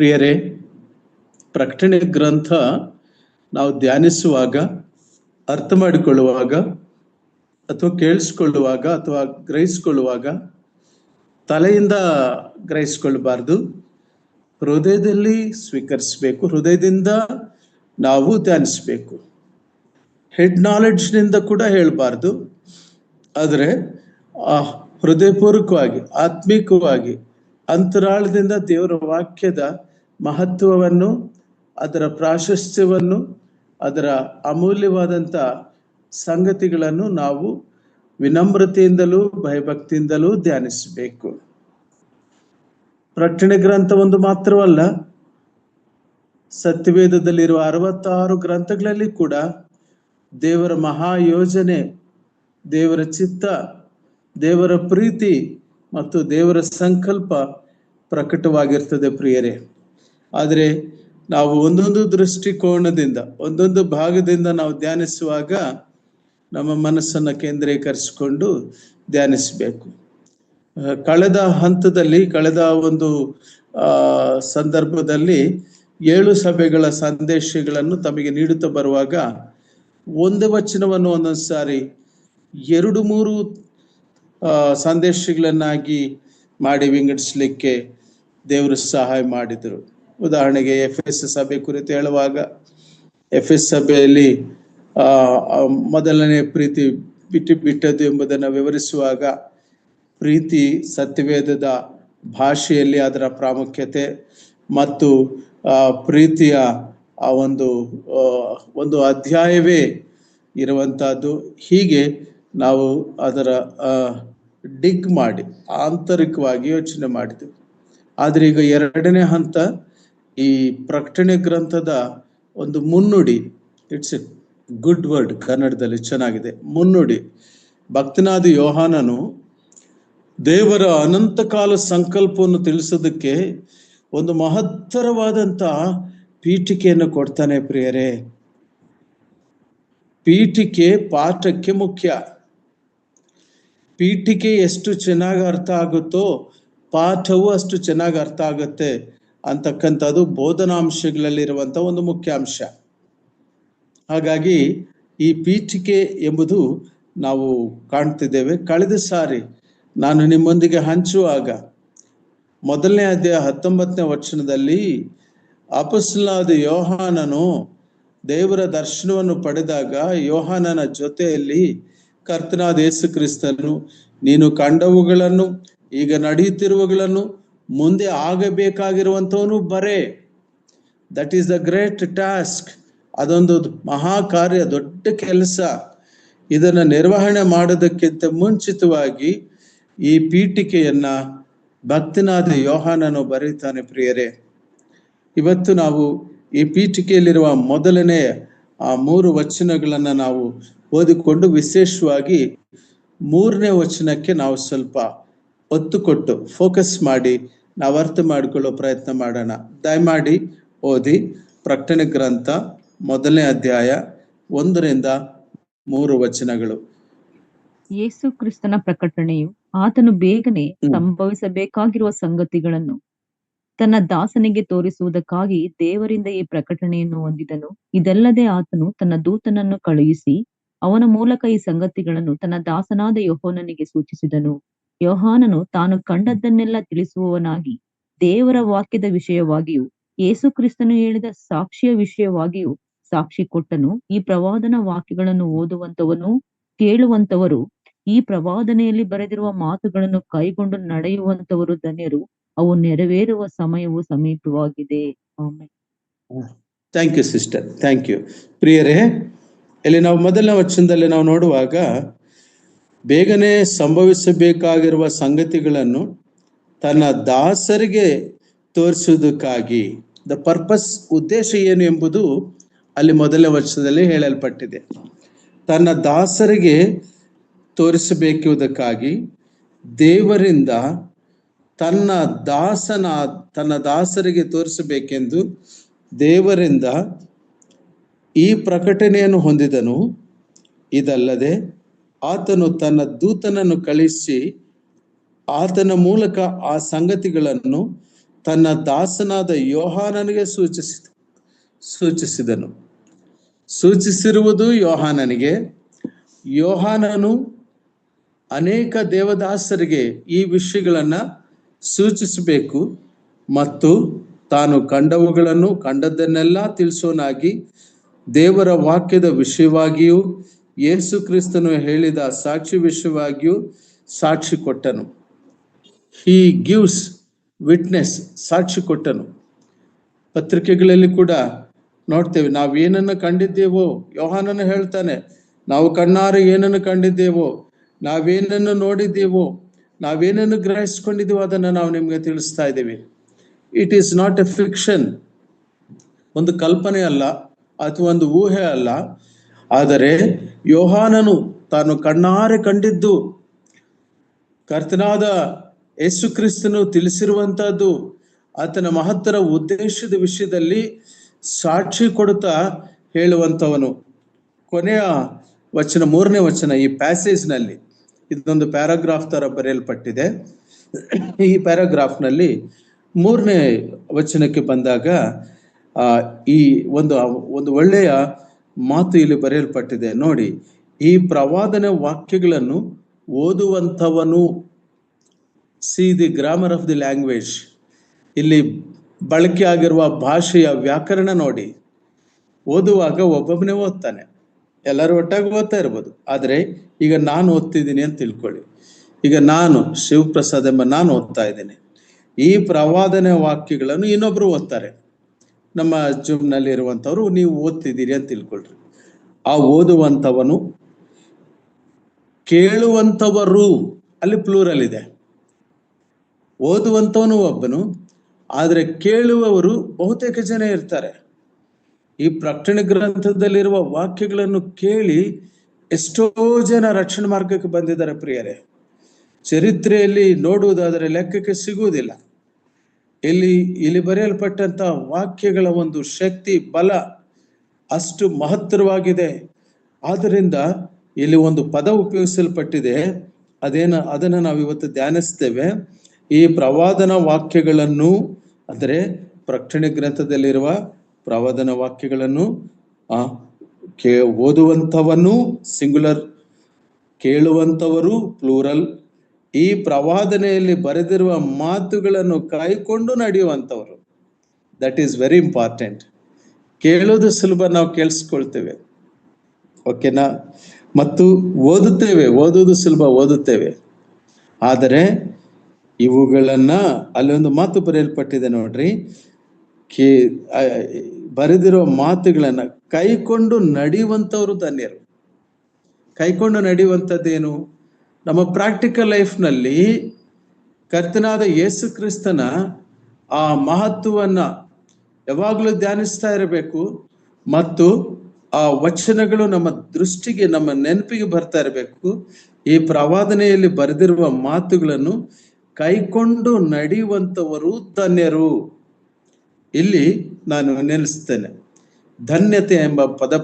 ಪ್ರಿಯರೇ, ಪ್ರಕಟಣೆ ಗ್ರಂಥ ನಾವು ಧ್ಯಾನಿಸುವಾಗ, ಅರ್ಥ ಮಾಡಿಕೊಳ್ಳುವಾಗ ಅಥವಾ ಕೇಳಿಸ್ಕೊಳ್ಳುವಾಗ ಅಥವಾ ಗ್ರಹಿಸಿಕೊಳ್ಳುವಾಗ ತಲೆಯಿಂದ ಗ್ರಹಿಸಿಕೊಳ್ಳಬಾರ್ದು, ಹೃದಯದಲ್ಲಿ ಸ್ವೀಕರಿಸಬೇಕು, ಹೃದಯದಿಂದ ನಾವು ಧ್ಯಾನಿಸಬೇಕು. ಹೆಡ್ ನಾಲೆಡ್ಜ್ನಿಂದ ಕೂಡ ಹೇಳಬಾರ್ದು, ಆದರೆ ಹೃದಯಪೂರ್ವಕವಾಗಿ ಆತ್ಮಿಕವಾಗಿ ಅಂತರಾಳದಿಂದ ದೇವರ ವಾಕ್ಯದ ಮಹತ್ವವನ್ನು, ಅದರ ಪ್ರಾಶಸ್ತ್ಯವನ್ನು, ಅದರ ಅಮೂಲ್ಯವಾದಂಥ ಸಂಗತಿಗಳನ್ನು ನಾವು ವಿನಮ್ರತೆಯಿಂದಲೂ ಭಯಭಕ್ತಿಯಿಂದಲೂ ಧ್ಯಾನಿಸಬೇಕು. ಪ್ರಕಟಣೆ ಗ್ರಂಥ ಒಂದು ಮಾತ್ರವಲ್ಲ, ಸತ್ಯವೇದದಲ್ಲಿರುವ 66 ಗ್ರಂಥಗಳಲ್ಲಿ ಕೂಡ ದೇವರ ಮಹಾಯೋಜನೆ, ದೇವರ ಚಿತ್ತ, ದೇವರ ಪ್ರೀತಿ ಮತ್ತು ದೇವರ ಸಂಕಲ್ಪ ಪ್ರಕಟವಾಗಿರ್ತದೆ ಪ್ರಿಯರೇ. ಆದರೆ ನಾವು ಒಂದೊಂದು ದೃಷ್ಟಿಕೋನದಿಂದ, ಒಂದೊಂದು ಭಾಗದಿಂದ ನಾವು ಧ್ಯಾನಿಸುವಾಗ ನಮ್ಮ ಮನಸ್ಸನ್ನು ಕೇಂದ್ರೀಕರಿಸಿಕೊಂಡು ಧ್ಯಾನಿಸಬೇಕು. ಕಳೆದ ಹಂತದಲ್ಲಿ, ಕಳೆದ ಒಂದು ಸಂದರ್ಭದಲ್ಲಿ 7 ಸಭೆಗಳ ಸಂದೇಶಗಳನ್ನು ತಮಗೆ ನೀಡುತ್ತಾ ಬರುವಾಗ ಒಂದು ವಚನವನ್ನು ಒಂದೊಂದು ಸಾರಿ 2-3 ಸಂದೇಶಗಳನ್ನಾಗಿ ಮಾಡಿ ವಿಂಗಡಿಸಲಿಕ್ಕೆ ದೇವರು ಸಹಾಯ ಮಾಡಿದರು. ಉದಾಹರಣೆಗೆ ಎಫೆಸ್ ಸಭೆ ಕುರಿತು ಹೇಳುವಾಗ, ಎಫೆಸ್ ಸಭೆಯಲ್ಲಿ ಮೊದಲನೇ ಪ್ರೀತಿ ಬಿಟ್ಟದ್ದು ಎಂಬುದನ್ನು ವಿವರಿಸುವಾಗ, ಪ್ರೀತಿ ಸತ್ಯವೇದದ ಭಾಷೆಯಲ್ಲಿ ಅದರ ಪ್ರಾಮುಖ್ಯತೆ ಮತ್ತು ಪ್ರೀತಿಯ ಒಂದು ಅಧ್ಯಾಯವೇ ಇರುವಂತಹದ್ದು, ಹೀಗೆ ನಾವು ಅದರ ಡಿಗ್ ಮಾಡಿ ಆಂತರಿಕವಾಗಿ ಯೋಚನೆ ಮಾಡಿದೆವು. ಆದರೆ ಈಗ 2ನೇ ಹಂತ, ಈ ಪ್ರಕಟಣೆ ಗ್ರಂಥದ ಒಂದು ಮುನ್ನುಡಿ. ಇಟ್ಸ್ ಎ ಗುಡ್ ವರ್ಡ್, ಕನ್ನಡದಲ್ಲಿ ಚೆನ್ನಾಗಿದೆ, ಮುನ್ನುಡಿ. ಭಕ್ತನಾದ ಯೋಹಾನನು ದೇವರ ಅನಂತಕಾಲ ಸಂಕಲ್ಪವನ್ನು ತಿಳಿಸೋದಕ್ಕೆ ಒಂದು ಮಹತ್ತರವಾದಂಥ ಪೀಠಿಕೆಯನ್ನು ಕೊಡ್ತಾನೆ ಪ್ರಿಯರೇ. ಪೀಠಿಕೆ ಪಾಠಕ್ಕೆ ಮುಖ್ಯ. ಪೀಠಿಕೆ ಎಷ್ಟು ಚೆನ್ನಾಗಿ ಅರ್ಥ ಆಗುತ್ತೋ ಪಾಠವು ಅಷ್ಟು ಚೆನ್ನಾಗಿ ಅರ್ಥ ಆಗುತ್ತೆ ಅಂತಕ್ಕಂಥದ್ದು ಬೋಧನಾಂಶಗಳಲ್ಲಿರುವಂಥ ಒಂದು ಮುಖ್ಯ ಅಂಶ. ಹಾಗಾಗಿ ಈ ಪೀಠಿಕೆ ಎಂಬುದು ನಾವು ಕಾಣ್ತಿದ್ದೇವೆ. ಕಳೆದ ಸಾರಿ ನಾನು ನಿಮ್ಮೊಂದಿಗೆ ಹಂಚುವಾಗ 1ನೇ ಅಧ್ಯಾಯ 19ನೇ ವಚನದಲ್ಲಿ ಅಪೊಸ್ತಲನಾದ ಯೋಹಾನನು ದೇವರ ದರ್ಶನವನ್ನು ಪಡೆದಾಗ ಯೋಹಾನನ ಜೊತೆಯಲ್ಲಿ ಕರ್ತನಾದ ಯೇಸು ಕ್ರಿಸ್ತನು, ನೀನು ಕಂಡವುಗಳನ್ನು, ಈಗ ನಡೆಯುತ್ತಿರುವಗಳನ್ನು, ಮುಂದೆ ಆಗಬೇಕಾಗಿರುವಂಥವನು ಬರೇ. That is the great task. ಅದೊಂದು ಮಹಾ ಕಾರ್ಯ, ದೊಡ್ಡ ಕೆಲಸ. ಇದನ್ನು ನಿರ್ವಹಣೆ ಮಾಡೋದಕ್ಕಿಂತ ಮುಂಚಿತವಾಗಿ ಈ ಪೀಠಿಕೆಯನ್ನ ಭಕ್ತನಾದ ಯೋಹಾನನು ಬರೀತಾನೆ ಪ್ರಿಯರೇ. ಇವತ್ತು ನಾವು ಈ ಪೀಠಿಕೆಯಲ್ಲಿರುವ ಮೊದಲನೇ 3 ವಚನಗಳನ್ನು ನಾವು ಓದಿಕೊಂಡು, ವಿಶೇಷವಾಗಿ 3ನೇ ವಚನಕ್ಕೆ ನಾವು ಸ್ವಲ್ಪ ಒತ್ತು ಕೊಟ್ಟು ಫೋಕಸ್ ಮಾಡಿ ನಾವು ಅರ್ಥ ಮಾಡಿಕೊಳ್ಳೋ ಪ್ರಯತ್ನ ಮಾಡೋಣ. ದಯಮಾಡಿ ಓದಿ ಪ್ರಕಟಣೆ ಗ್ರಂಥ 1ನೇ ಅಧ್ಯಾಯ 1ರಿಂದ 3 ವಚನಗಳು. ಯೇಸು ಕ್ರಿಸ್ತನ ಪ್ರಕಟಣೆಯು ಆತನು ಬೇಗನೆ ಸಂಭವಿಸಬೇಕಾಗಿರುವ ಸಂಗತಿಗಳನ್ನು ತನ್ನ ದಾಸನಿಗೆ ತೋರಿಸುವುದಕ್ಕಾಗಿ ದೇವರಿಂದ ಈ ಪ್ರಕಟಣೆಯನ್ನು ಹೊಂದಿದನು. ಇದಲ್ಲದೆ ಆತನು ತನ್ನ ದೂತನನ್ನು ಕಳುಹಿಸಿ ಅವನ ಮೂಲಕ ಈ ಸಂಗತಿಗಳನ್ನು ತನ್ನ ದಾಸನಾದ ಯೋಹಾನನಿಗೆ ಸೂಚಿಸಿದನು. ಯೋಹಾನನು ತಾನು ಕಂಡದ್ದನ್ನೆಲ್ಲ ತಿಳಿಸುವವನಾಗಿ ದೇವರ ವಾಕ್ಯದ ವಿಷಯವಾಗಿಯೂ ಯೇಸು ಕ್ರಿಸ್ತನು ಹೇಳಿದ ಸಾಕ್ಷಿಯ ವಿಷಯವಾಗಿಯೂ ಸಾಕ್ಷಿ ಕೊಟ್ಟನು. ಈ ಪ್ರವಾದನ ವಾಕ್ಯಗಳನ್ನು ಓದುವಂತವನು, ಕೇಳುವಂತವರು, ಈ ಪ್ರವಾದನೆಯಲ್ಲಿ ಬರೆದಿರುವ ಮಾತುಗಳನ್ನು ಕೈಗೊಂಡು ನಡೆಯುವಂತವರು ಧನ್ಯರು, ಅವು ನೆರವೇರುವ ಸಮಯವು ಸಮೀಪವಾಗಿದೆ. Amen. Thank you sister, thank you. ಪ್ರಿಯರೇ, ಇಲ್ಲಿ ನಾವು ಮೊದಲನೇ ವಚನದಲ್ಲಿ ನಾವು ನೋಡುವಾಗ, ಬೇಗನೆ ಸಂಭವಿಸಬೇಕಾಗಿರುವ ಸಂಗತಿಗಳನ್ನು ತನ್ನ ದಾಸರಿಗೆ ತೋರಿಸುವುದಕ್ಕಾಗಿ, ದ ಪರ್ಪಸ್, ಉದ್ದೇಶ ಏನು ಎಂಬುದು ಅಲ್ಲಿ ಮೊದಲನೇ ವಚನದಲ್ಲಿ ಹೇಳಲ್ಪಟ್ಟಿದೆ. ತನ್ನ ದಾಸರಿಗೆ ತೋರಿಸಬೇಕುವುದಕ್ಕಾಗಿ ದೇವರಿಂದ ತನ್ನ ದಾಸರಿಗೆ ತೋರಿಸಬೇಕೆಂದು ದೇವರಿಂದ ಈ ಪ್ರಕಟಣೆಯನ್ನು ಹೊಂದಿದನು. ಇದಲ್ಲದೆ ಆತನು ತನ್ನ ದೂತನನ್ನು ಕಳಿಸಿ ಆತನ ಮೂಲಕ ಆ ಸಂಗತಿಗಳನ್ನು ತನ್ನ ದಾಸನಾದ ಯೋಹಾನನಿಗೆ ಸೂಚಿಸಿದನು. ಸೂಚಿಸಿರುವುದು ಯೋಹಾನನಿಗೆ. ಯೋಹಾನನು ಅನೇಕ ದೇವದಾಸರಿಗೆ ಈ ವಿಷಯಗಳನ್ನ ಸೂಚಿಸಬೇಕು ಮತ್ತು ತಾನು ಕಂಡದ್ದನ್ನೆಲ್ಲ ತಿಳಿಸೋನಾಗಿ ದೇವರ ವಾಕ್ಯದ ವಿಷಯವಾಗಿಯೂ ಯೇಸು ಕ್ರಿಸ್ತನು ಹೇಳಿದ ಸಾಕ್ಷಿ ವಿಷಯವಾಗಿಯೂ ಸಾಕ್ಷಿ ಕೊಟ್ಟನು. ಹಿ ಗಿವ್ಸ್ ವಿಟ್ನೆಸ್, ಸಾಕ್ಷಿ ಕೊಟ್ಟನು. ಪತ್ರಿಕೆಗಳಲ್ಲಿ ಕೂಡ ನೋಡ್ತೇವೆ, ನಾವೇನನ್ನು ಕಂಡಿದ್ದೇವೋ, ಯೋಹಾನನು ಹೇಳ್ತಾನೆ, ನಾವು ಕಣ್ಣಾರೆ ಏನನ್ನು ಕಂಡಿದ್ದೇವೋ, ನಾವೇನನ್ನು ನೋಡಿದ್ದೇವೋ, ನಾವೇನನ್ನು ಗ್ರಹಿಸ್ಕೊಂಡಿದ್ದೇವೋ ಅದನ್ನು ನಾವು ನಿಮ್ಗೆ ತಿಳಿಸ್ತಾ ಇದ್ದೀವಿ. It is not A fiction, ಒಂದು ಕಲ್ಪನೆ ಅಲ್ಲ ಅಥವಾ ಒಂದು ಊಹೆ ಅಲ್ಲ. ಆದರೆ ಯೋಹಾನನು ತಾನು ಕಣ್ಣಾರೆ ಕಂಡಿದ್ದು, ಕರ್ತನಾದ ಯೇಸು ಕ್ರಿಸ್ತನು ತಿಳಿಸಿರುವಂತಹದ್ದು, ಆತನ ಮಹತ್ತರ ಉದ್ದೇಶದ ವಿಷಯದಲ್ಲಿ ಸಾಕ್ಷಿ ಕೊಡುತ್ತಾ ಹೇಳುವಂಥವನು. ಕೊನೆಯ ವಚನ, 3ನೇ ವಚನ ಈ ಪ್ಯಾಸೇಜ್ನಲ್ಲಿ, ಇದೊಂದು ಪ್ಯಾರಾಗ್ರಾಫ್ ತರ ಬರೆಯಲ್ಪಟ್ಟಿದೆ. ಈ ಪ್ಯಾರಾಗ್ರಾಫ್ನಲ್ಲಿ 3ನೇ ವಚನಕ್ಕೆ ಬಂದಾಗ ಈ ಒಂದು ಒಳ್ಳೆಯ ಮಾತು ಇಲ್ಲಿ ಬರೆಯಲ್ಪಟ್ಟಿದೆ ನೋಡಿ. ಈ ಪ್ರವಾದನ ವಾಕ್ಯಗಳನ್ನು ಓದುವಂಥವನು, see the grammar of the language, ಇಲ್ಲಿ ಬಳಕೆ ಆಗಿರುವ ಭಾಷೆಯ ವ್ಯಾಕರಣ ನೋಡಿ. ಓದುವಾಗ ಒಬ್ಬೊಬ್ಬನೇ ಓದ್ತಾನೆ, ಎಲ್ಲರೂ ಒಟ್ಟಾಗಿ ಓದ್ತಾ ಇರ್ಬೋದು. ಆದರೆ ಈಗ ನಾನು ಓದ್ತಿದ್ದೀನಿ ಅಂತ ತಿಳ್ಕೊಳ್ಳಿ. ಈಗ ನಾನು ಶಿವಪ್ರಸಾದ್ ಎಂಬ ನಾನು ಓದ್ತಾ ಇದ್ದೇನೆ. ಈ ಪ್ರವಾದನ ವಾಕ್ಯಗಳನ್ನು ಇನ್ನೊಬ್ರು ಓದ್ತಾರೆ. ನಮ್ಮ ಜೂಮ್ನಲ್ಲಿ ಇರುವಂಥವ್ರು ನೀವು ಓದ್ತಿದ್ದೀರಿ ಅಂತ ತಿಳ್ಕೊಳ್ರಿ. ಆ ಓದುವಂಥವನು, ಕೇಳುವಂಥವರು, ಅಲ್ಲಿ ಪ್ಲೂರಲ್ ಇದೆ. ಓದುವಂಥವನು ಒಬ್ಬನು, ಆದರೆ ಕೇಳುವವರು ಬಹುತೇಕ ಜನ ಇರ್ತಾರೆ. ಈ ಪ್ರಕಟಣೆ ಗ್ರಂಥದಲ್ಲಿರುವ ವಾಕ್ಯಗಳನ್ನು ಕೇಳಿ ಎಷ್ಟೋ ಜನ ರಕ್ಷಣಾ ಮಾರ್ಗಕ್ಕೆ ಬಂದಿದ್ದಾರೆ ಪ್ರಿಯರೇ. ಚರಿತ್ರೆಯಲ್ಲಿ ನೋಡುವುದಾದರೆ ಲೆಕ್ಕಕ್ಕೆ ಸಿಗುವುದಿಲ್ಲ. ಇಲ್ಲಿ ಬರೆಯಲ್ಪಟ್ಟಂತ ವಾಕ್ಯಗಳ ಒಂದು ಶಕ್ತಿ, ಬಲ ಅಷ್ಟು ಮಹತ್ತರವಾಗಿದೆ. ಆದ್ದರಿಂದ ಇಲ್ಲಿ ಒಂದು ಪದ ಉಪಯೋಗಿಸಲ್ಪಟ್ಟಿದೆ, ಅದನ್ನು ನಾವು ಇವತ್ತು ಧ್ಯಾನಿಸ್ತೇವೆ. ಈ ಪ್ರವಾದನ ವಾಕ್ಯಗಳನ್ನು, ಅಂದರೆ ಪ್ರಕಟಣೆ ಗ್ರಂಥದಲ್ಲಿರುವ ಪ್ರವಾದನ ವಾಕ್ಯಗಳನ್ನು ಓದುವಂಥವನು ಸಿಂಗುಲರ್, ಕೇಳುವಂಥವರು ಪ್ಲೂರಲ್. ಈ ಪ್ರವಾದನೆಯಲ್ಲಿ ಬರೆದಿರುವ ಮಾತುಗಳನ್ನು ಕಾಯ್ಕೊಂಡು ನಡೆಯುವಂಥವರು. That is very important. ಕೇಳೋದು ಸುಲಭ, ನಾವು ಕೇಳಿಸ್ಕೊಳ್ತೇವೆ, ಓಕೆನಾ, ಮತ್ತು ಓದುವುದು ಸುಲಭ, ಓದುತ್ತೇವೆ. ಆದರೆ ಇವುಗಳನ್ನ, ಅಲ್ಲೊಂದು ಮಾತು ಬರೆಯಲ್ಪಟ್ಟಿದೆ ನೋಡ್ರಿ, ಬರೆದಿರೋ ಮಾತುಗಳನ್ನ ಕೈಕೊಂಡು ನಡೆಯುವಂಥವ್ರು ಧನ್ಯರು. ಕೈಕೊಂಡು ನಡೆಯುವಂಥದ್ದೇನು? ನಮ್ಮ ಪ್ರಾಕ್ಟಿಕಲ್ ಲೈಫ್ನಲ್ಲಿ ಕರ್ತನಾದ ಯೇಸು ಕ್ರಿಸ್ತನ ಆ ಮಹತ್ವವನ್ನ ಯಾವಾಗಲೂ ಧ್ಯಾನಿಸ್ತಾ ಇರಬೇಕು ಮತ್ತು ಆ ವಚನಗಳು ನಮ್ಮ ದೃಷ್ಟಿಗೆ, ನಮ್ಮ ನೆನಪಿಗೆ ಬರ್ತಾ ಇರಬೇಕು. ಈ ಪ್ರವಾದನೆಯಲ್ಲಿ ಬರೆದಿರುವ ಮಾತುಗಳನ್ನು ಕೈಕೊಂಡು ನಡೆಯುವಂಥವರು ಧನ್ಯರು. ಇಲ್ಲಿ ನಾನು ನೆನೆಸ್ತೇನೆ, ಧನ್ಯತೆ ಎಂಬ ಪದ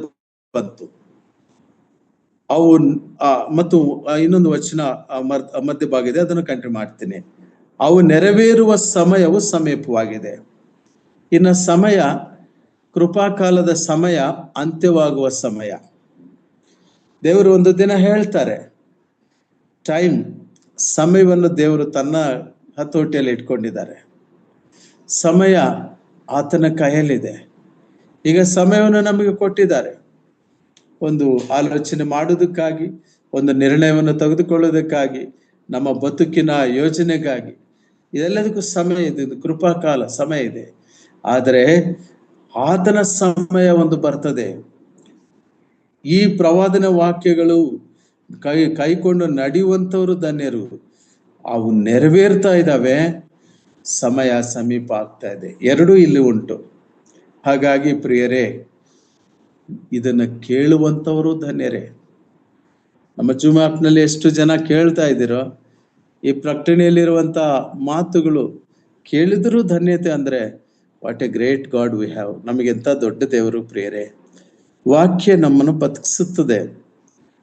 ಬಂತು. ಅವು ಮತ್ತು ಇನ್ನೊಂದು ವಚನ ಮಧ್ಯಭಾಗ ಇದೆ, ಅದನ್ನು ಕಂಟಿನ್ಯೂ ಮಾಡ್ತೀನಿ. ಅವು ನೆರವೇರುವ ಸಮಯವು ಸಮೀಪವಾಗಿದೆ. ಇನ್ನು ಸಮಯ, ಕೃಪಾಕಾಲದ ಸಮಯ ಅಂತ್ಯವಾಗುವ ಸಮಯ. ದೇವರು ಒಂದು ದಿನ ಹೇಳ್ತಾರೆ, ಸಮಯವನ್ನು ದೇವರು ತನ್ನ ಹತೋಟಿಯಲ್ಲಿ ಇಟ್ಕೊಂಡಿದ್ದಾರೆ. ಸಮಯ ಆತನ ಕೈಯಲ್ಲಿದೆ. ಈಗ ಸಮಯವನ್ನು ನಮಗೆ ಕೊಟ್ಟಿದ್ದಾರೆ, ಒಂದು ಆಲೋಚನೆ ಮಾಡುವುದಕ್ಕಾಗಿ, ಒಂದು ನಿರ್ಣಯವನ್ನು ತೆಗೆದುಕೊಳ್ಳೋದಕ್ಕಾಗಿ, ನಮ್ಮ ಬದುಕಿನ ಯೋಜನೆಗಾಗಿ. ಇದೆಲ್ಲದಕ್ಕೂ ಸಮಯ ಇದೆ, ಇದು ಕೃಪಾಕಾಲ ಸಮಯ ಇದೆ. ಆದರೆ ಆತನ ಸಮಯ ಒಂದು ಬರ್ತದೆ. ಈ ಪ್ರವಾದನ ವಾಕ್ಯಗಳು ಕೈಕೊಂಡು ನಡೆಯುವಂಥವ್ರು ಧನ್ಯರು. ಅವು ನೆರವೇರ್ತಾ ಇದ್ದಾವೆ, ಸಮಯ ಸಮೀಪ ಆಗ್ತಾ ಇದೆ. ಎರಡೂ ಇಲ್ಲಿ ಉಂಟು. ಹಾಗಾಗಿ ಪ್ರಿಯರೇ, ಇದನ್ನ ಕೇಳುವಂಥವರು ಧನ್ಯರೇ. ನಮ್ಮ ಜೂಮ್ ಆ್ಯಪ್ನಲ್ಲಿ ಎಷ್ಟು ಜನ ಕೇಳ್ತಾ ಇದ್ದೀರೋ, ಈ ಪ್ರಕಟಣೆಯಲ್ಲಿರುವಂಥ ಮಾತುಗಳು ಕೇಳಿದರೂ ಧನ್ಯತೆ. ಅಂದರೆ what a great God we have. ನಮಗೆಂಥ ದೊಡ್ಡ ದೇವರು ಪ್ರಿಯರೇ. ವಾಕ್ಯ ನಮ್ಮನ್ನು ಬದುಕಿಸುತ್ತದೆ,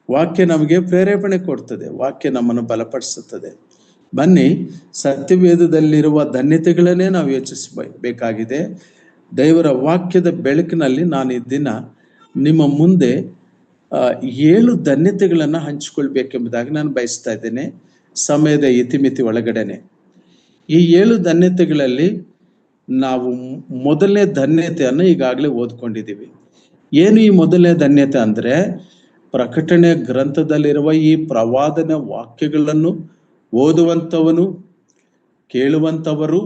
ವಾಕ್ಯ ನಮಗೆ ಪ್ರೇರೇಪಣೆ ಕೊಡ್ತದೆ, ವಾಕ್ಯ ನಮ್ಮನ್ನು ಬಲಪಡಿಸುತ್ತದೆ. ಬನ್ನಿ, ಸತ್ಯವೇದದಲ್ಲಿರುವ ಧನ್ಯತೆಗಳನ್ನೇ ನಾವು ಯೋಚಿಸಬೇಕಾಗಿದೆ. ದೇವರ ವಾಕ್ಯದ ಬೆಳಕಿನಲ್ಲಿ ನಾನು ಈ ದಿನ ನಿಮ್ಮ ಮುಂದೆ 7 ಧನ್ಯತೆಗಳನ್ನು ಹಂಚಿಕೊಳ್ಬೇಕೆಂಬುದಾಗಿ ನಾನು ಬಯಸ್ತಾ ಇದ್ದೇನೆ, ಸಮಯದ ಇತಿಮಿತಿ ಒಳಗಡೆನೆ. ಈ 7 ಧನ್ಯತೆಗಳಲ್ಲಿ ನಾವು ಮೊದಲನೇ ಧನ್ಯತೆಯನ್ನು ಈಗಾಗಲೇ ಓದ್ಕೊಂಡಿದ್ದೀವಿ. ಏನು ಈ ಮೊದಲನೇ ಧನ್ಯತೆ ಅಂದ್ರೆ, ಪ್ರಕಟಣೆ ಗ್ರಂಥದಲ್ಲಿರುವ ಈ ಪ್ರವಾದನ ವಾಕ್ಯಗಳನ್ನು ಓದುವಂಥವನು, ಕೇಳುವಂಥವರು,